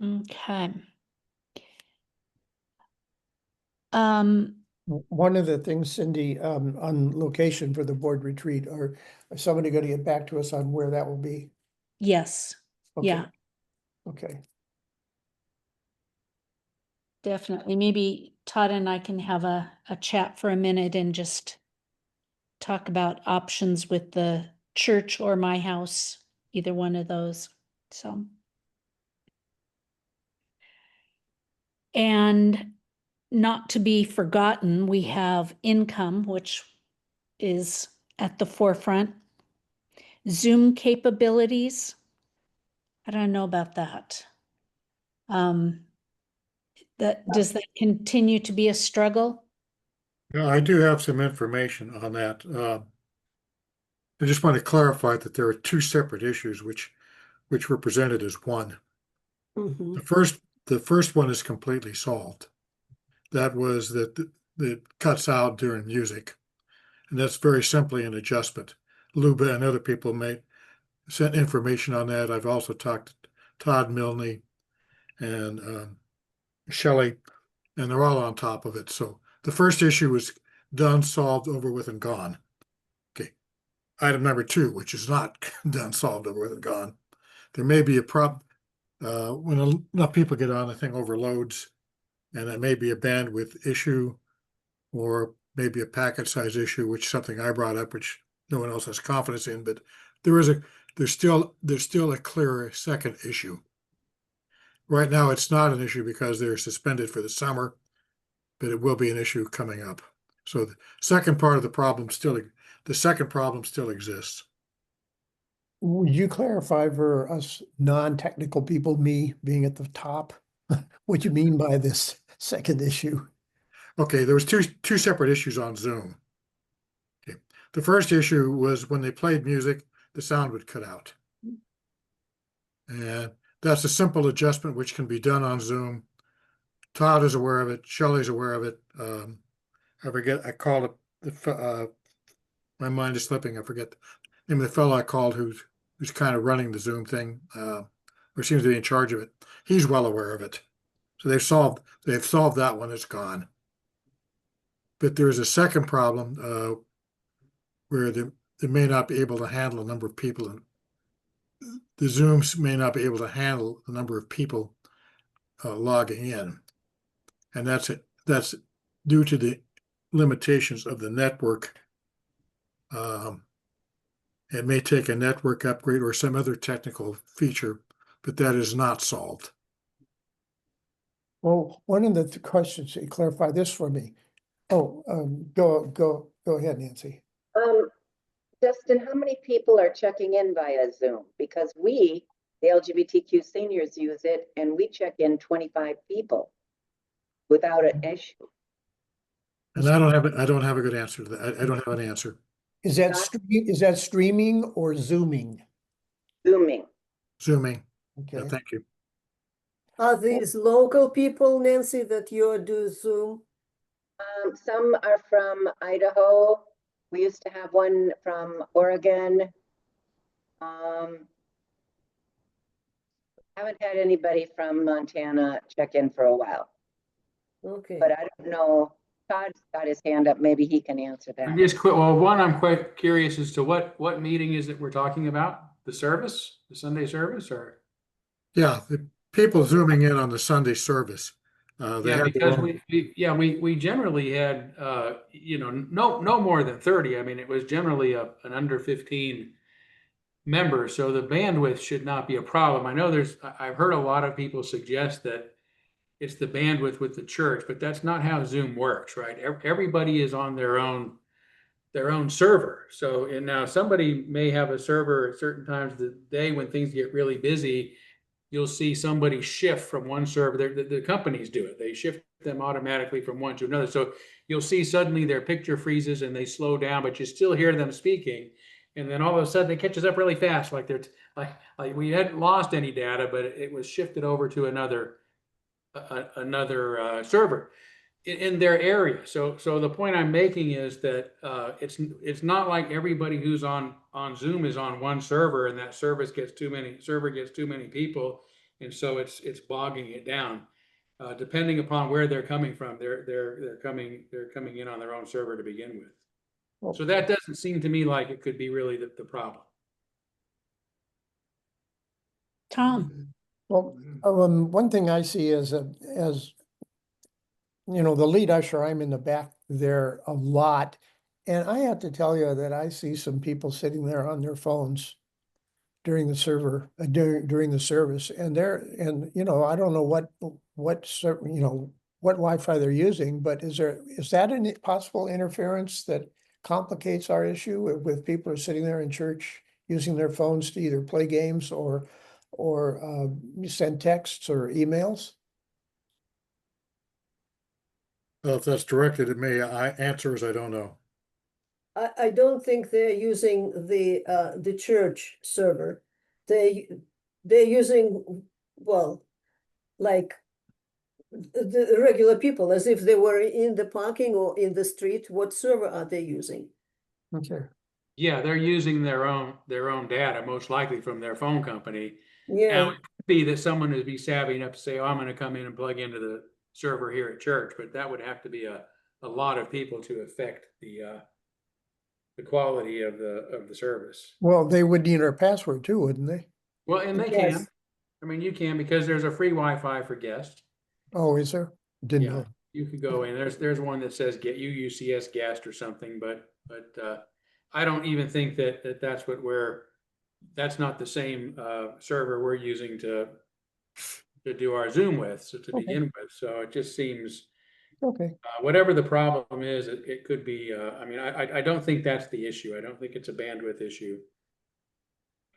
Okay. One of the things, Cindy, on location for the board retreat, or is somebody going to get back to us on where that will be? Yes. Okay. Yeah, Okay. definitely. Maybe Todd and I can have a chat for a minute and just talk about options with the church or my house, either one of those. So. And not to be forgotten, we have income, which is at the forefront. Zoom capabilities. I don't know about that. Does that continue to be a struggle? Yeah, I do have some information on that. I just want to clarify that there are two separate issues which were presented as one. Mhm. The first one is completely solved. That was that it cuts out during music. And that's very simply an adjustment. Luba and other people sent information on that. I've also talked Todd Milne, and Shelley, and they're all on top of it. So the first issue was done, solved, over with, and gone. Okay. Item number 2, which is not done, solved, over with, and gone. There may be a problem when enough people get on, the thing overloads, and it may be a bandwidth issue, or maybe a packet size issue, which is something I brought up, which no one else has confidence in. But there's still a clear second issue. Right now, it's not an issue because they're suspended for the summer, but it will be an issue coming up. So the second problem still exists. Would you clarify for us non-technical people, me being at the top, what you mean by this second issue? Okay, there was two separate issues on Zoom. Okay. The first issue was when they played music, the sound would cut out. And that's a simple adjustment which can be done on Zoom. Todd is aware of it. Shelley's aware of it. I called it, my mind is slipping. I forget the name of the fellow I called who's kind of running the Zoom thing, or seems to be in charge of it. He's well aware of it. So they've solved that one. It's gone. But there's a second problem where they may not be able to handle a number of people, and the Zooms may not be able to handle the number of people logging in, and that's due to the limitations of the network. It may take a network upgrade or some other technical feature, but that is not solved. Well, one of the questions, clarify this for me. Oh, go ahead, Nancy. Justin, how many people are checking in via Zoom? Because we, the LGBTQ seniors, use it, and we check in 25 people without an issue. And I don't have a good answer to that. I don't have an answer. Is that streaming or Zooming? Zooming. Zooming. Okay. Yeah, thank you. Are these local people, Nancy, that you do Zoom? Some are from Idaho. We used to have one from Oregon. Haven't had anybody from Montana check in for a while, Okay. but I don't know. Todd's got his hand up. Maybe he can answer that. I'm quite curious as to what meeting is it we're talking about? The service, the Sunday service, or? Yeah, the people Zooming in on the Sunday service. Yeah, because we generally had, no more than 30. I mean, it was generally an under 15 member, so the bandwidth should not be a problem. I know I've heard a lot of people suggest that it's the bandwidth with the church, but that's not how Zoom works, right? Everybody is on their own server. So, and now somebody may have a server at certain times of the day when things get really busy. You'll see somebody shift from one server. The companies do it. They shift them automatically from one to another. So you'll see suddenly their picture freezes and they slow down, but you still hear them speaking. And then all of a sudden it catches up really fast, like like we hadn't lost any data, but it was shifted over to another server in their area. So the point I'm making is that it's not like everybody who's on Zoom is on one server, and that server gets too many people, and so it's bogging it down. Depending upon where they're coming from, they're coming in on their own server to begin with. So that doesn't seem to me like it could be really the problem. Tom. Well, one thing I see is as you know, the lead usher, I'm in the back there a lot. And I have to tell you that I see some people sitting there on their phones during the during the service. And I don't know what Wi-Fi they're using, but is that a possible interference that complicates our issue with people who are sitting there in church using their phones to either play games or send texts or emails? Well, if that's directed at me, answer is I don't know. I don't think they're using the church server. They're using, well, like the regular people, as if they were in the parking or in the street. What server are they using? Okay. Yeah, they're using their own data, most likely from their phone company. Yeah. Now, be that someone would be savvy enough to say, oh, I'm gonna come in and plug into the server here at church, but that would have to be a lot of people to affect the quality of the service. Well, they would need our password too, wouldn't they? Well, and they Yes. can, I mean, you can, because there's a free Wi-Fi for guests. Oh, is there? Didn't Yeah, know. you could go in, there's one that says get UUCS guest or something, but I don't even think that's what that's not the same server we're using to do our Zoom with, so to Okay. begin with, so it just seems, Okay. whatever the problem is, it could be, I mean, I don't think that's the issue, I don't think it's a bandwidth issue.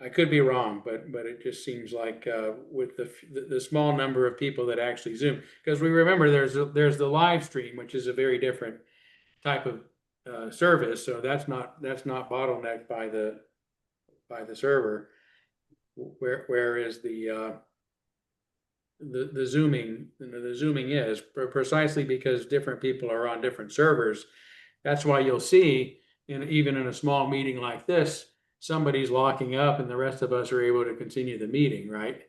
I could be wrong, but it just seems like with the small number of people that actually Zoom, because we remember there's the live stream, which is a very different type of service, so that's not bottlenecked by the server, whereas the zooming is precisely because different people are on different servers. That's why you'll see even in a small meeting like this, somebody's locking up and the rest of us are able to continue the meeting, right?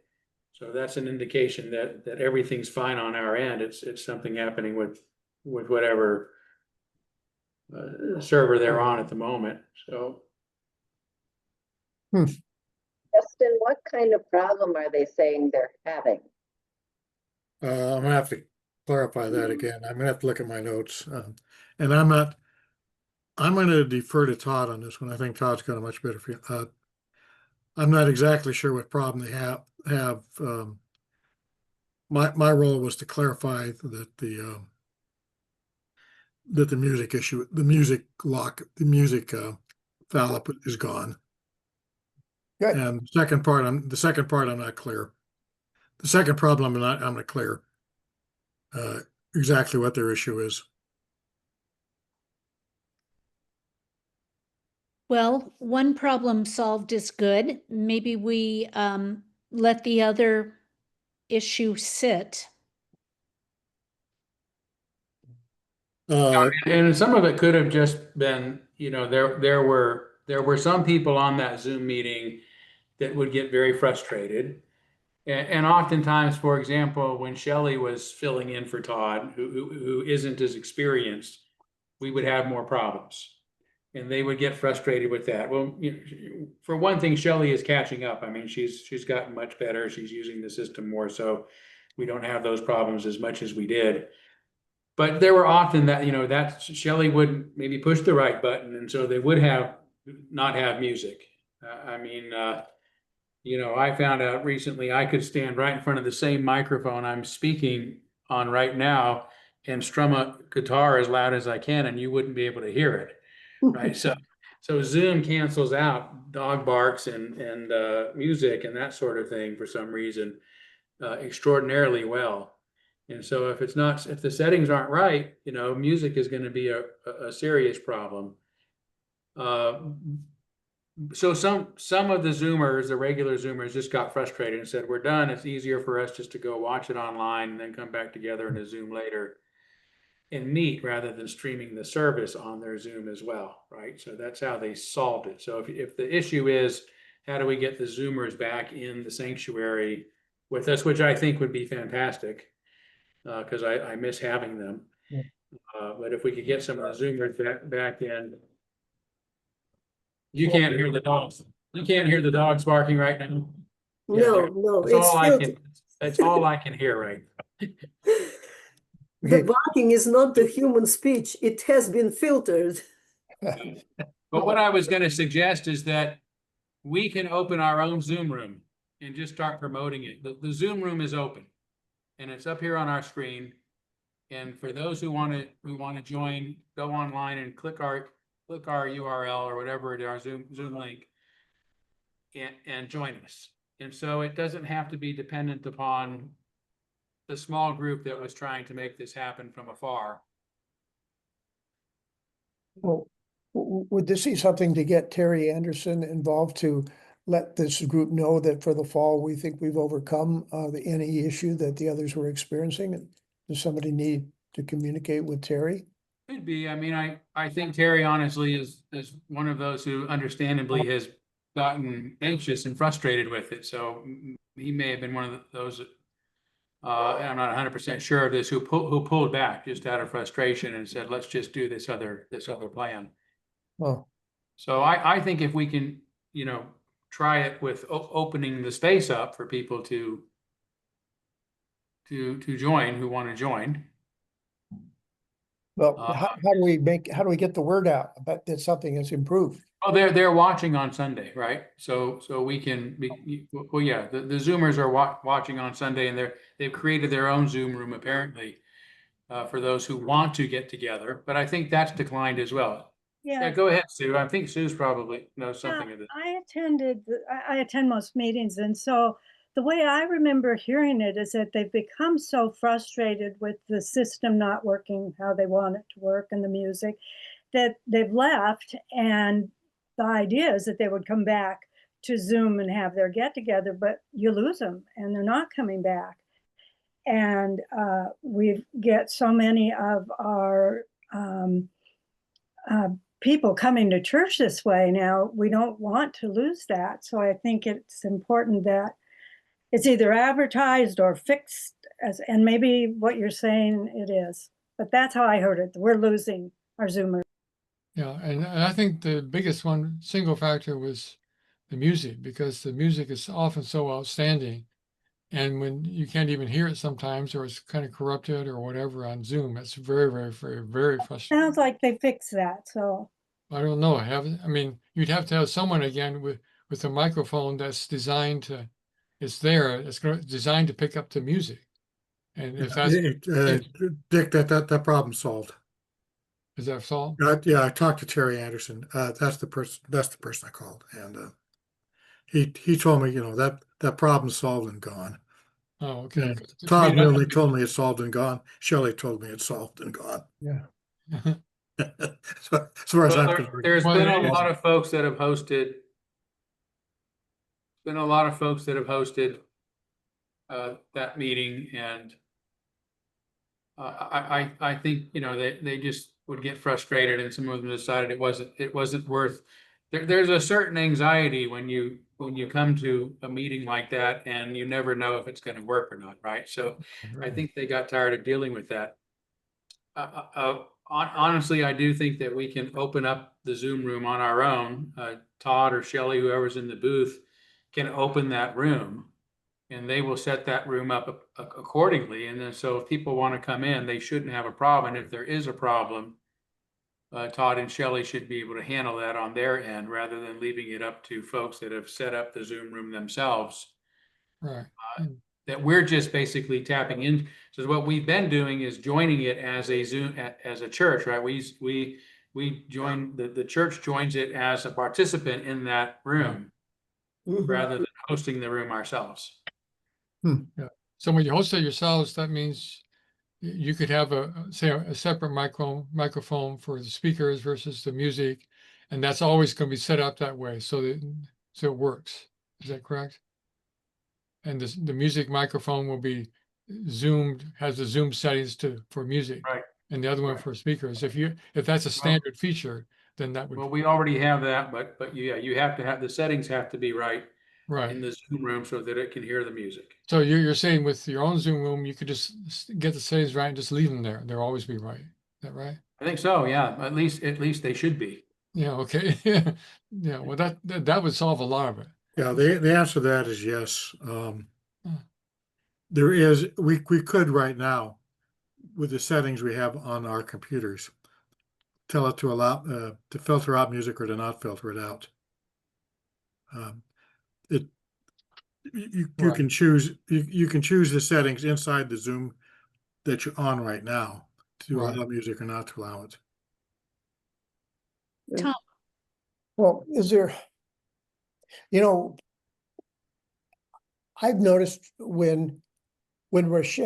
So that's an indication that everything's fine on our end. It's something happening with whatever server they're on at the moment. So Justin, what kind of problem are they saying they're having? I'm gonna have to clarify that again. I'm gonna have to look at my notes. And I'm gonna defer to Todd on this one. I think Todd's got a much better feel. I'm not exactly sure what problem they have. My role was to clarify that the music issue, the music foul up is gone. Good. And the second part I'm not clear. The second problem I'm not clear exactly what their issue is. Well, one problem solved is good. Maybe we let the other issue sit. and some of it could have just been, there were some people on that Zoom meeting that would get very frustrated. And oftentimes, for example, when Shelley was filling in for Todd, who isn't as experienced, we would have more problems. And they would get frustrated with that. Well, for one thing, Shelley is catching up. I mean, she's gotten much better. She's using the system more, so we don't have those problems as much as we did. But there were often that Shelley wouldn't maybe push the right button, and so they would not have music. I mean, I found out recently I could stand right in front of the same microphone I'm speaking on right now and strum a guitar as loud as I can, and you wouldn't be able to hear it, right? So Zoom cancels out dog barks and music and that sort of thing for some reason extraordinarily well. And so if the settings aren't right, music is going to be a serious problem. So some of the Zoomers, the regular Zoomers, just got frustrated and said, we're done. It's easier for us just to go watch it online and then come back together in a Zoom later and meet rather than streaming the service on their Zoom as well, right? So that's how they solved it. So if the issue is, how do we get the Zoomers back in the sanctuary with us, which I think would be fantastic, because I miss having them. Yeah. But if we could get some of the Zoomers back in. You can't hear the dogs. You can't hear the dogs barking right now. No, That's all I can hear right now. The barking is not the human speech. It has been filtered. But what I was going to suggest is that we can open our own Zoom room and just start promoting it. The Zoom room is open and it's up here on our screen. And for those who want to join, go online and click our URL or whatever it is, our Zoom link, and join us. And so it doesn't have to be dependent upon the small group that was trying to make this happen from afar. Well, would this be something to get Terry Anderson involved to let this group know that for the fall, we think we've overcome any issue that the others were experiencing? Does somebody need to communicate with Terry? Could be. I mean, I think Terry honestly is one of those who understandably has gotten anxious and frustrated with it. So he may have been one of those, and I'm not 100% sure of this, who pulled back just out of frustration and said, let's just do this other plan. Well, So I think if we can, try it with opening the space up for people to join, who want to join. well, Uh, how do we get the word out about that something has improved? Oh, they're watching on Sunday, right? So we can well, yeah, the Zoomers are watching on Sunday, and they've created their own Zoom room apparently, for those who want to get together, but I think that's declined as well. Yeah, Yeah, go ahead, Sue. I think Sue's probably knows yeah, something of this. I attend most meetings, and so the way I remember hearing it is that they've become so frustrated with the system not working how they want it to work and the music, that they've left, and the idea is that they would come back to Zoom and have their get together, but you lose them and they're not coming back. And we get so many of our people coming to church this way now, we don't want to lose that. So I think it's important that it's either advertised or fixed, and maybe what you're saying it is, but that's how I heard it. We're losing our Zoomers. Yeah, and I think the biggest single factor was the music, because the music is often so outstanding. And when you can't even hear it sometimes, or it's kind of corrupted or whatever on Zoom, it's very, very, very, very frustrating. Sounds like they fixed that, so. I don't know. I mean, you'd have to have someone again with a microphone that's designed to, it's designed to pick up the music. And if that's, Dick, that problem's solved. is that solved? Yeah, I talked to Terry Anderson. That's the person I called, and he told me, that problem's solved and gone. Oh, okay. And 'Cause to Todd me, that- Milne told me it's solved and gone. Shelley told me it's solved and gone. Yeah. So, as far as I'm Well, concerned. there's Well, been it a is. lot of folks that have hosted. Been a lot of folks that have hosted that meeting, and I think, they just would get frustrated, and some of them decided it wasn't worth. There's a certain anxiety when you come to a meeting like that, and you never know if it's going to work or not, right? So I think they got tired of dealing with that. Honestly, I do think that we can open up the Zoom room on our own. Todd or Shelley, whoever's in the booth, can open that room, and they will set that room up accordingly. And then, so if people want to come in, they shouldn't have a problem. And if there is a problem, Todd and Shelley should be able to handle that on their end, rather than leaving it up to folks that have set up the Zoom room themselves. Right. That we're just basically tapping in. So what we've been doing is joining it as a Zoom, as a church, right? We join, the church joins it as a participant in that room, Mhm. rather than hosting the room ourselves. So when you host it yourselves, that means you could have say a separate microphone for the speakers versus the music, and that's always going to be set up that way so it works. Is that correct? And the music microphone will be has the Zoom settings for music, Right. and the other one Right. for speakers. If that's a standard feature, then that would. Well, we already have that, but yeah, you have to have, the settings have to be right Right. in the Zoom room so that it can hear the music. So you're saying with your own Zoom room, you could just get the settings right and just leave them there. They'll always be right. Is that right? I think so, yeah. At least they should be. Yeah. Okay. Yeah. Well, that would solve a lot of it. Yeah, the answer to that is yes. We could right now, with the settings we have on our computers, tell it to allow to filter out music or to not filter it out. You Right. can choose you can choose the settings inside the Zoom that you're on right now to Right. allow music or not to allow it. Tom, Well, is there, I've noticed when Roche,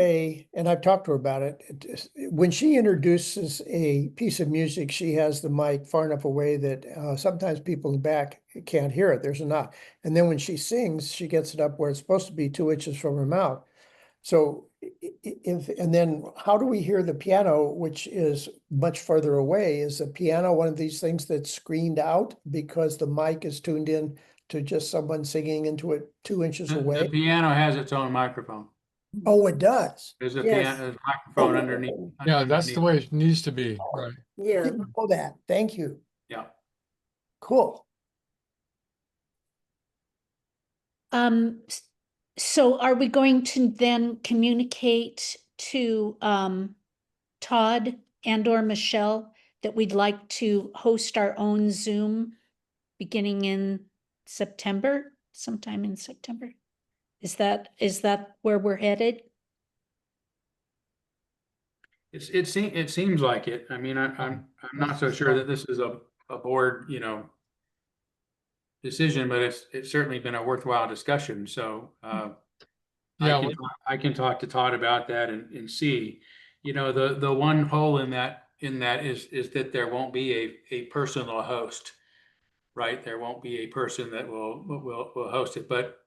and I've talked to her about it, when she introduces a piece of music, she has the mic far enough away that sometimes people in the back can't hear it. There's a knock. And then when she sings, she gets it up where it's supposed to be 2 inches from her mouth. So and then how do we hear the piano, which is much further away? Is the piano one of these things that's screened out because the mic is tuned in to just someone singing into it 2 inches The away? piano has its own microphone. Oh, it does. There's a Yes. piano, there's a microphone underneath. Yeah, that's the underneath. way it needs to be, right? Yeah, Didn't know that. Thank you. Yeah. Cool. So are we going to then communicate to, Todd and or Michelle that we'd like to host our own Zoom beginning in September, sometime in September? Is that where we're headed? It seems like it. I mean, I'm not so sure that this is a board, decision, but it's certainly been a worthwhile discussion. So, Yeah, I can talk to Todd about that and see, the one hole in that is that there won't be a personal host, right? There won't be a person that will host it, but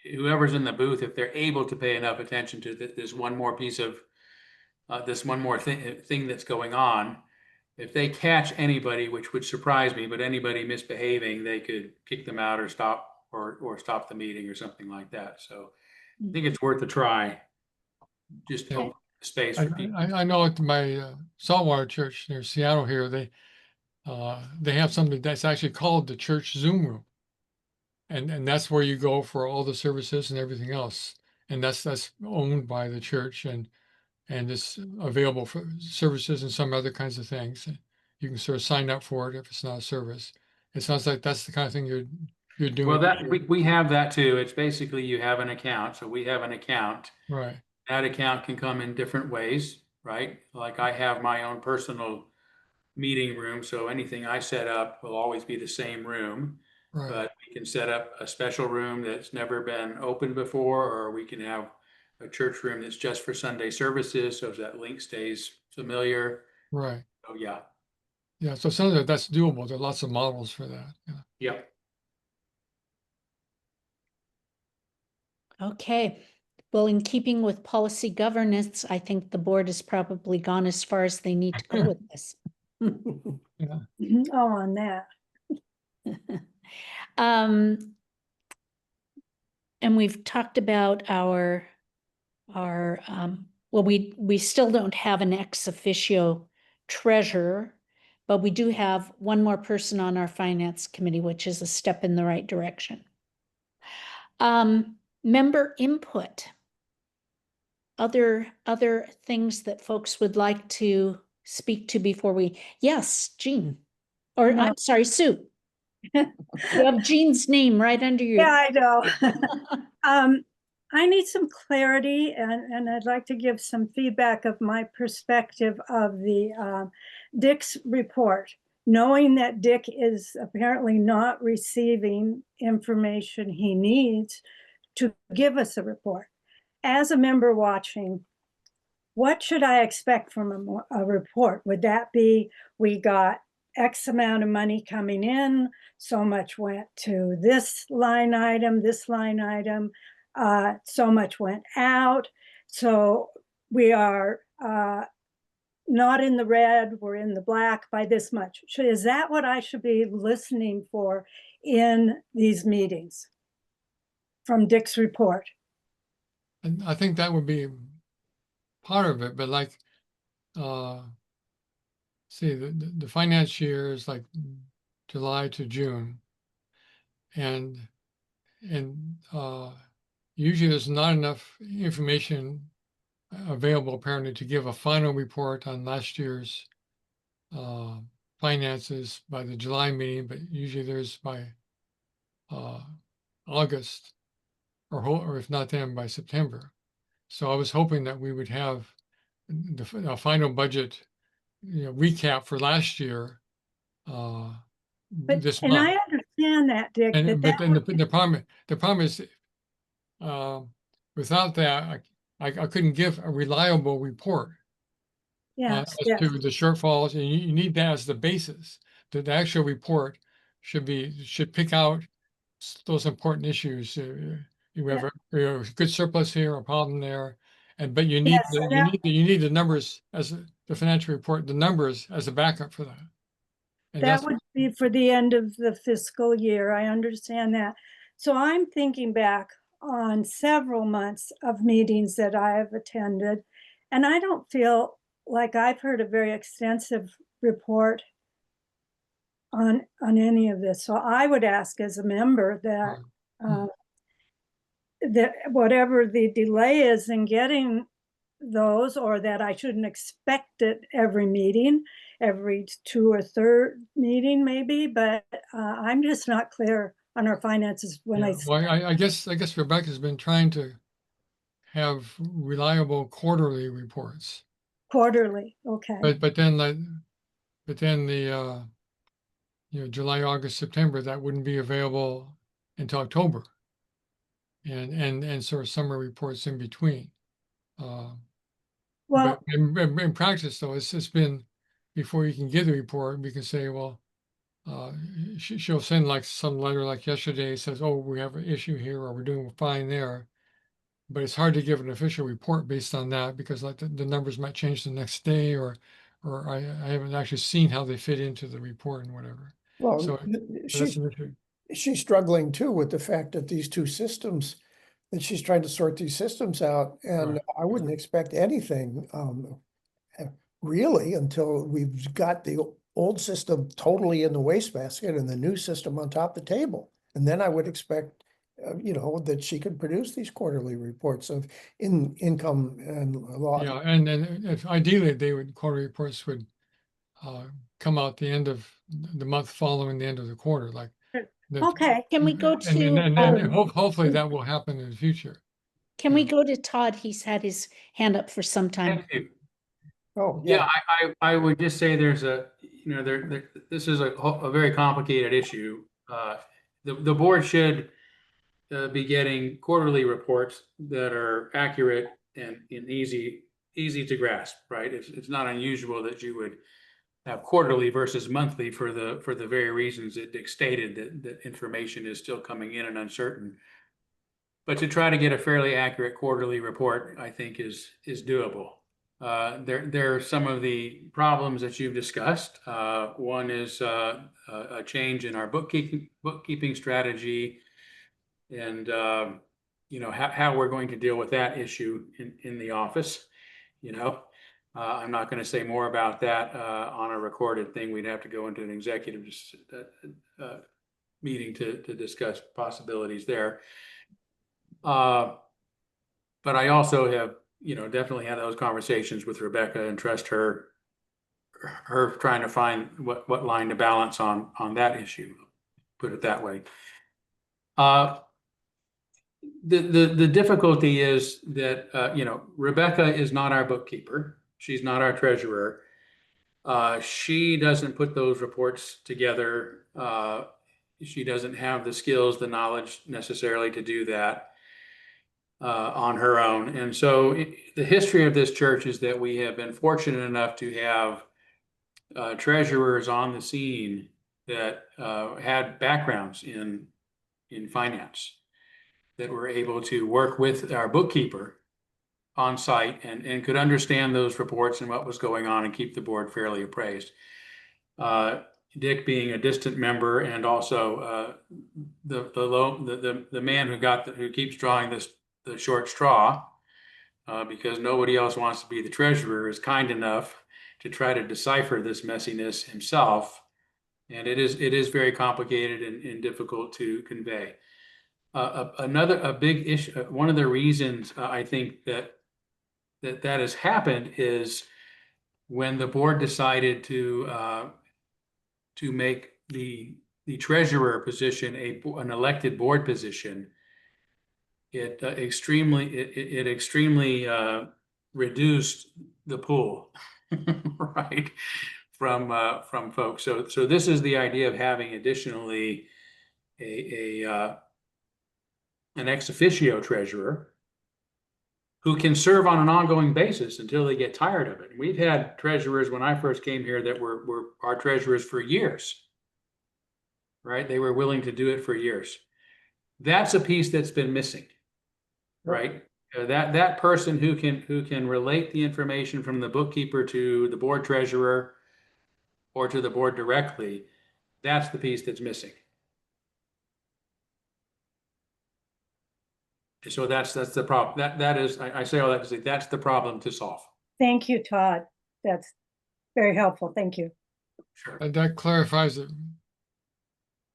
whoever's in the booth, if they're able to pay enough attention to this one more piece of this one more thing that's going on, if they catch anybody, which would surprise me, but anybody misbehaving, they could kick them out or stop the meeting or something like that. So I think it's worth a try. Just to Yeah. open the space I, for people. I know at my saltwater church near Seattle here, they have something that's actually called the church Zoom room. And that's where you go for all the services and everything else. And that's owned by the church and it's available for services and some other kinds of things. You can sort of sign up for it if it's not a service. It sounds like that's the kind of thing you're doing. Well, that we have that too. It's basically you have an account. So we have an account. Right. That account can come in different ways, right? Like I have my own personal meeting room, so anything I set up will always be the same room. Right. But we can set up a special room that's never been opened before, or we can have a church room that's just for Sunday services, so that link stays familiar. Right. Oh, yeah. Yeah. So some of that's doable. There are lots of models for that. Yeah. Yep. Okay. Well, in keeping with policy governance, I think the board has probably gone as far as they need to go with this. Yeah. Oh, on that. And we've talked about our, well, we still don't have an ex officio treasurer, but we do have one more person on our finance committee, which is a step in the right direction. Member input. Other things that folks would like to speak to before we, yes, Jean, or No. I'm sorry, Sue. You have Jean's name right under you. Yeah, I know. I need some clarity and I'd like to give some feedback of my perspective of the Dick's report, knowing that Dick is apparently not receiving information he needs to give us a report. As a member watching, what should I expect from a report? Would that be, we got X amount of money coming in, so much went to this line item, so much went out. So we are not in the red, we're in the black by this much. Is that what I should be listening for in these meetings from Dick's report? And I think that would be part of it, but like, see, the finance year is like July to June. And usually there's not enough information available apparently to give a final report on last year's finances by the July meeting, but usually there's by August or if not then by September. So I was hoping that we would have a final budget, recap for last year this And month. I understand that, Dick. And but then the problem is without that I couldn't give a reliable report yes, as yes. to the shortfalls, and you need that as the basis. The actual report should pick out those important issues. You have a good surplus here, a problem there, but you need Yes, you need the numbers as the financial report, the numbers as a backup for that. And that would for the end of the fiscal year. I understand that. So I'm thinking back on several months of meetings that I have attended, and I don't feel like I've heard a very extensive report on any of this. So I would ask as a member that that whatever the delay is in getting those, or that I shouldn't expect it every meeting, every two or third meeting maybe, but I'm just not clear on our finances when Yeah, well, I guess Rebecca's been trying to have reliable quarterly reports. quarterly, okay. But then the July, August, September, that wouldn't be available until October. And sort of summer reports in between. Well, But in practice, though, it's just been, before you can get the report, we can say, well, she'll send like some letter like yesterday, says, oh, we have an issue here, or we're doing fine there. But it's hard to give an official report based on that, because like the numbers might change the next day, or I haven't actually seen how they fit into the report and whatever. Well, So that's an issue. she's struggling too with the fact that these two systems, that she's trying to sort these systems out, and Right. I wouldn't expect anything really until we've got the old system totally in the wastebasket and the new system on top of the table. And then I would expect, that she could produce these quarterly reports of income and law. Yeah, and if ideally quarterly reports would come out the end of the month following the end of the quarter, like. okay. Can we go And to, hopefully that will happen in the future. can we go to Todd? He's had his hand up for some time. Thank you. Oh, Yeah, yeah. I would just say there's this is a very complicated issue. The board should be getting quarterly reports that are accurate and easy to grasp, right? It's not unusual that you would have quarterly versus monthly for the very reasons that Dick stated, that information is still coming in and uncertain. But to try to get a fairly accurate quarterly report, I think is doable. There are some of the problems that you've discussed. One is a change in our bookkeeping strategy, and how we're going to deal with that issue in the office. I'm not going to say more about that on a recorded thing. We'd have to go into an executive meeting to discuss possibilities there. But I also have, definitely had those conversations with Rebecca and trust her trying to find what line to balance on that issue, put it that way. The difficulty is that, Rebecca is not our bookkeeper. She's not our treasurer. She doesn't put those reports together. She doesn't have the skills, the knowledge necessarily to do that on her own. And so the history of this church is that we have been fortunate enough to have treasurers on the scene that had backgrounds in finance, that were able to work with our bookkeeper on site and could understand those reports and what was going on and keep the board fairly appraised. Dick being a distant member, and also the man who keeps drawing the short straw, because nobody else wants to be the treasurer, is kind enough to try to decipher this messiness himself. And it is very complicated and difficult to convey. A big issue, one of the reasons I think that has happened is when the board decided to make the treasurer position an elected board position. It extremely reduced the pool, right, from folks. So this is the idea of having additionally an ex officio treasurer who can serve on an ongoing basis until they get tired of it. And we've had treasurers when I first came here that were our treasurers for years, right? They were willing to do it for years. That's a piece that's been missing, right? That person who can relate the information from the bookkeeper to the board treasurer or to the board directly That's the piece that's missing. So that's the problem. That is, I say all that to say that's the problem to solve. Thank you, Todd. That's very helpful. Thank you. Sure. And that clarifies it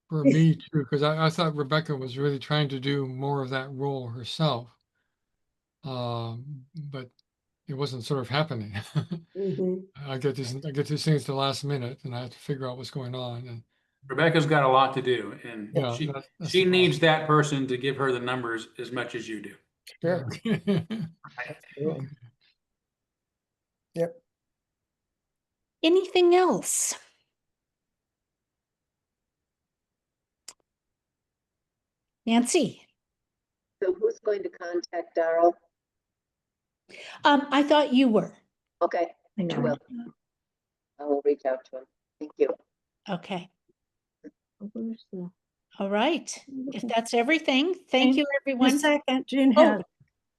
for me too, because I thought Rebecca was really trying to do more of that role herself. But it wasn't sort of happening. Mhm. I get these things at the last minute and I have to figure out what's going on. And Rebecca's got a lot to do, and yeah, that's she the needs that person to give her the numbers as much as you do. Sure. problem. Absolutely. Yep. Anything else? Nancy? So who's going to contact Darrell? I thought you were. Okay, I I know. will. I will reach out to him. Thank you. Okay. Where's the- All right. If that's everything, thank Jane, you, A everyone. second, June Oh, has.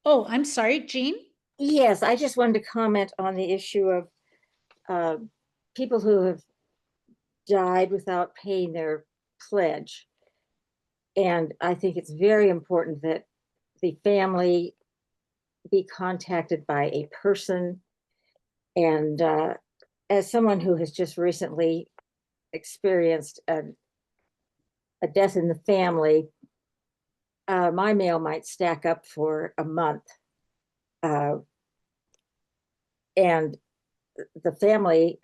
oh, I'm sorry, Jean? Yes, I just wanted to comment on the issue of people who have died without paying their pledge. And I think it's very important that the family be contacted by a person. And as someone who has just recently experienced a death in the family, my mail might stack up for a month. And the family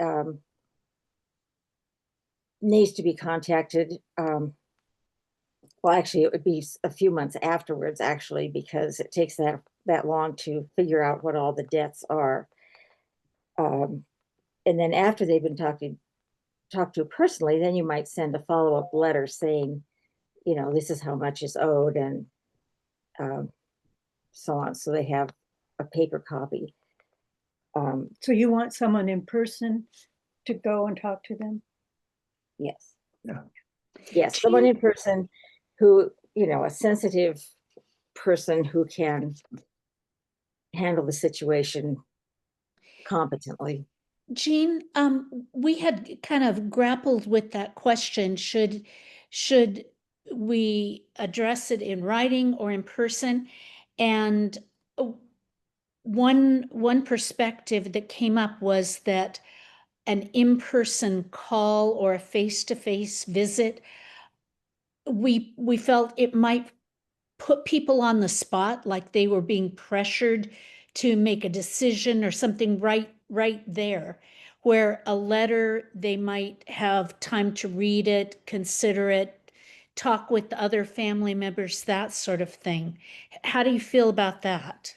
needs to be contacted. Well, actually, it would be a few months afterwards, actually, because it takes that long to figure out what all the debts are. And then after they've been talked to personally, then you might send a follow-up letter saying, this is how much is owed, and so on. So they have a paper copy. So you want someone in person to go and talk to them? Yes. Yeah. Yes, someone in person who, a sensitive person who can handle the situation competently. Jean, we had kind of grappled with that question. Should we address it in writing or in person? And one perspective that came up was that an in-person call or a face-to-face visit, we felt it might put people on the spot, like they were being pressured to make a decision or something right there. Where a letter, they might have time to read it, consider it, talk with the other family members, that sort of thing. How do you feel about that?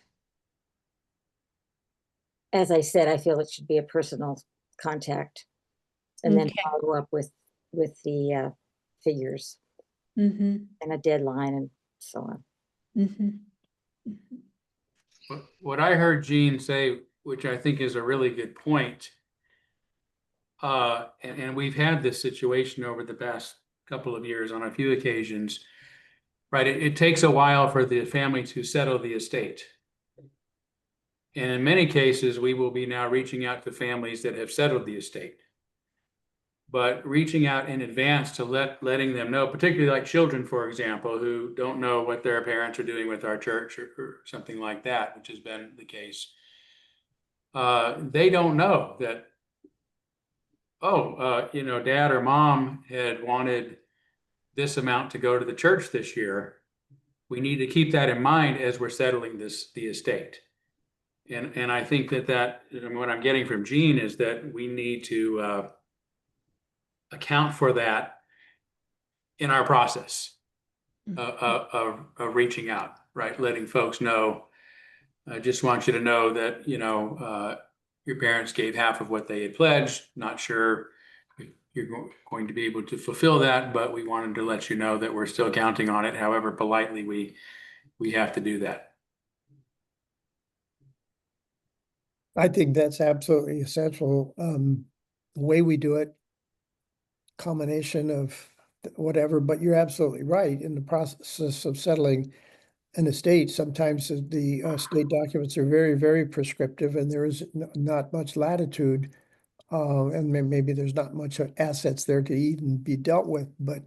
As I said, I feel it should be a personal contact, and then Okay. follow up with the figures Mm-hmm. and a deadline and so on. Mm-hmm. What I heard Gene say, which I think is a really good point, and we've had this situation over the past couple of years on a few occasions, right? It takes a while for the family to settle the estate. And in many cases, we will be now reaching out to families that have settled the estate. But reaching out in advance to letting them know, particularly like children, for example, who don't know what their parents are doing with our church or something like that, which has been the case. They don't know that, dad or mom had wanted this amount to go to the church this year. We need to keep that in mind as we're settling the estate. And I think that what I'm getting from Gene is that we need to account for that in our process of reaching out, right? Letting folks know. I just want you to know that, your parents gave half of what they had pledged. Not sure if you're going to be able to fulfill that, but we wanted to let you know that we're still counting on it. However politely we have to do that. I think that's absolutely essential. The way we do it, combination of whatever, but you're absolutely right. In the process of settling an estate, sometimes the state documents are very, very prescriptive, and there is not much latitude And maybe there's not much assets there to even be dealt with, but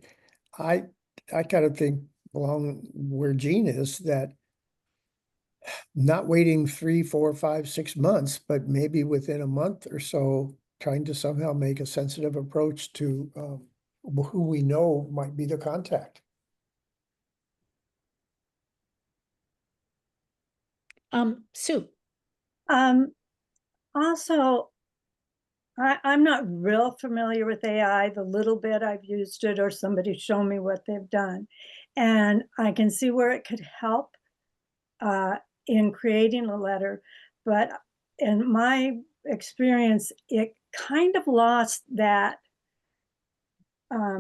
I kind of think along where Gene is, that not waiting 3, 4, 5, 6 months, but maybe within a month or so, trying to somehow make a sensitive approach to who we know might be the contact. Sue, Also, I'm not real familiar with AI. The little bit I've used it or somebody show me what they've done. And I can see where it could help in creating a letter. But in my experience, it kind of lost that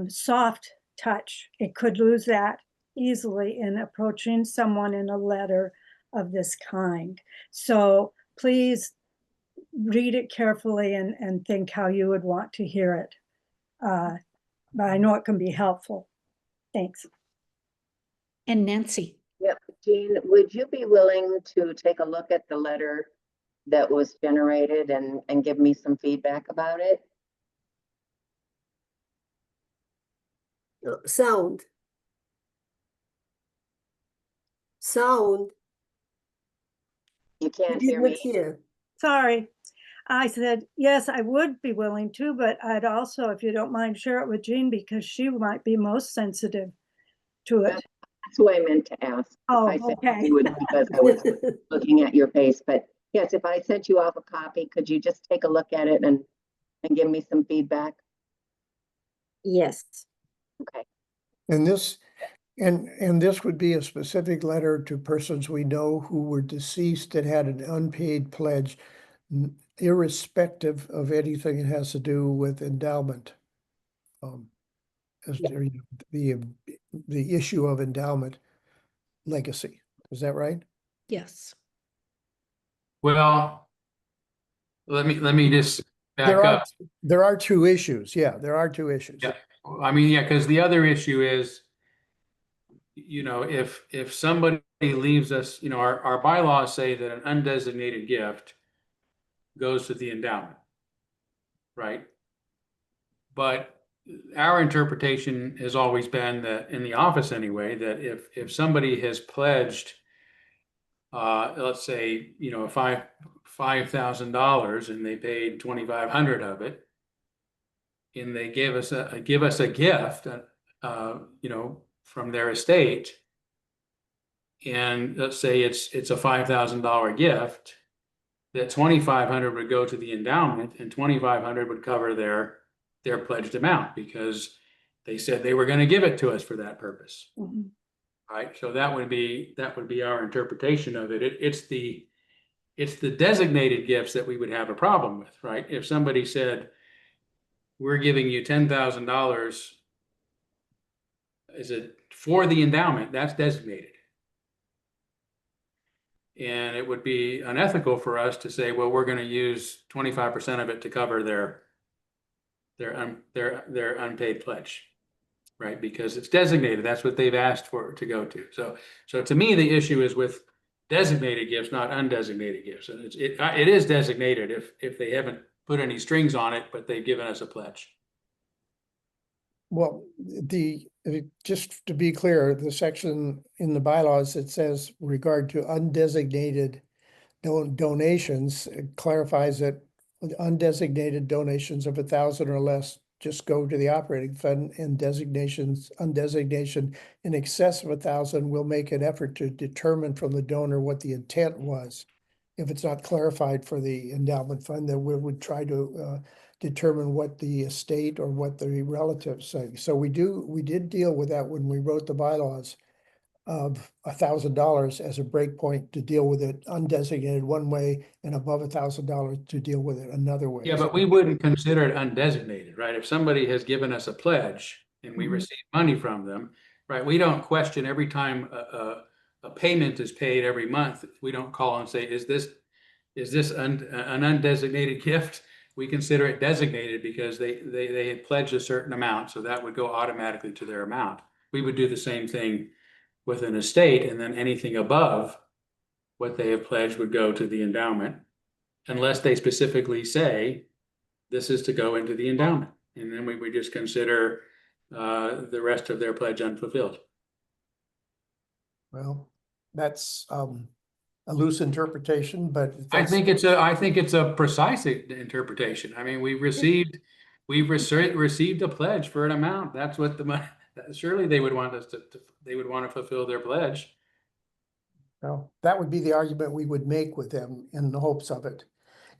soft touch. It could lose that easily in approaching someone in a letter of this kind. So please read it carefully and think how you would want to hear it. But I know it can be helpful. Thanks. and Nancy. Yep, Jean, would you be willing to take a look at the letter that was generated and give me some feedback about it? Sound. You I can't did hear not me? hear. Sorry. I said, yes, I would be willing to, but I'd also, if you don't mind, share it with Jean because she might be most sensitive to it. That's who I meant to ask. Oh, I said okay. you would because I was looking at your face, but yes, if I sent you off a copy, could you just take a look at it and give me some feedback? Yes. Okay. And this, and this would be a specific letter to persons we know who were deceased that had an unpaid pledge, irrespective of anything that has to do with endowment. As the issue of endowment legacy. Is that right? Yes. Well, let me just back up. There are two issues. Yeah, there are two issues. Yeah, I mean, yeah, because the other issue is, you know, if somebody leaves us, you know, our bylaws say that an undesignated gift goes to the endowment, right? But our interpretation has always been that, in the office anyway, that if somebody has pledged, let's say, you know, $5,000 and they paid 2,500 of it, and they give us a gift, you know, from their estate, and let's say it's a $5,000 gift, that 2,500 would go to the endowment and 2,500 would cover their pledged amount because they said they were going to give it to us for that purpose. Mhm. Right. So that would be our interpretation of it. It's the designated gifts that we would have a problem with, right? If somebody said, we're giving you $10,000, is it for the endowment? That's designated. And it would be unethical for us to say, well, we're going to use 25% of it to cover their unpaid pledge, right? Because it's designated. That's what they've asked for it to go to. So to me, the issue is with designated gifts, not undesignated gifts. And it is designated if they haven't put any strings on it, but they've given us a pledge. Well, just to be clear, the section in the bylaws that says regard to undesignated donations clarifies that undesignated donations of 1,000 or less just go to the operating fund, and undesignation in excess of 1,000 will make an effort to determine from the donor what the intent was. If it's not clarified for the endowment fund, then we would try to determine what the estate or what the relatives say. So we did deal with that when we wrote the bylaws of $1,000 as a break point to deal with it undesignated one way and above $1,000 to deal with it another way. Yeah, but we wouldn't consider it undesignated, right? If somebody has given us a pledge and we receive money from them, right? We don't question every time a payment is paid every month. We don't call and say, is this an undesignated gift? We consider it designated because they had pledged a certain amount, so that would go automatically to their amount. We would do the same thing with an estate, and then anything above what they have pledged would go to the endowment, unless they specifically say this is to go into the endowment. And then we would just consider the rest of their pledge unfulfilled. Well, that's a loose interpretation, but I that's, think it's a precise interpretation. I mean, we received a pledge for an amount. That's what the money, surely they would want us they would want to fulfill their pledge. well, that would be the argument we would make with them in the hopes of it.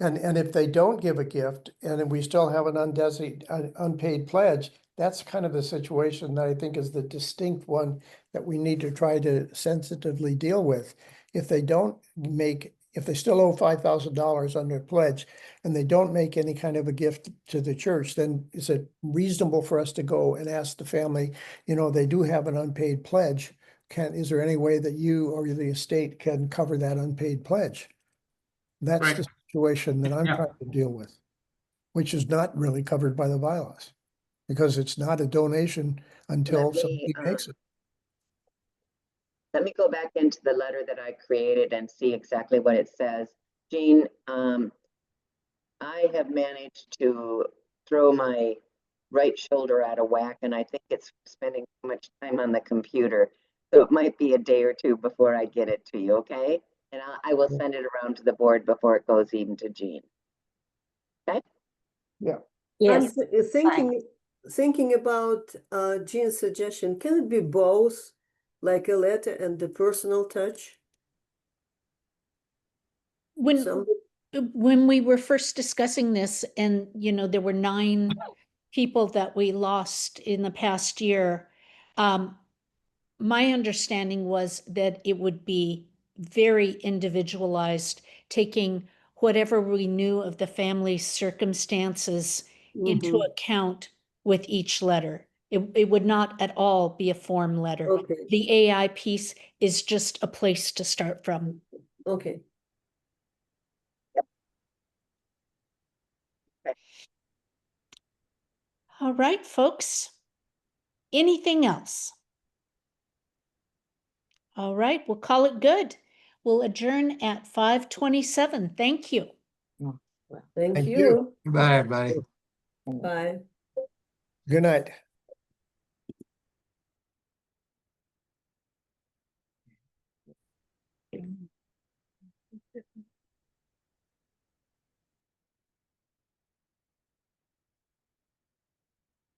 And if they don't give a gift and then we still have an unpaid pledge, that's kind of the situation that I think is the distinct one that we need to try to sensitively deal with. If they don't make, if they still owe $5,000 on their pledge and they don't make any kind of a gift to the church, then is it reasonable for us to go and ask the family, you know, they do have an unpaid pledge. Is there any way that you or the estate can cover that unpaid pledge? That's Right. the situation that I'm Yeah. trying to deal with, which is not really covered by the bylaws. Because it's not a donation until Let me, somebody makes it. Let me go back into the letter that I created and see exactly what it says. Jean, I have managed to throw my right shoulder out of whack, and I think it's spending too much time on the computer. So it might be a day or two before I get it to you, okay? And I will send it around to the board before it goes even to Jean. Okay? Yeah. Yes, Thinking about Jean's suggestion, can it be both, like a letter and the personal touch? When, Some, when we were first discussing this and, you know, there were 9 people that we lost in the past year, my understanding was that it would be very individualized, taking whatever we knew of the family's circumstances into Mhm. account with each letter. It would not at all be a form letter. Okay, The AI piece is just a place to start from. okay. All right, folks. Anything else? All right, we'll call it good. We'll adjourn at 5:27. Thank you. Thank Thank you. you. Bye, everybody. Bye. Good night.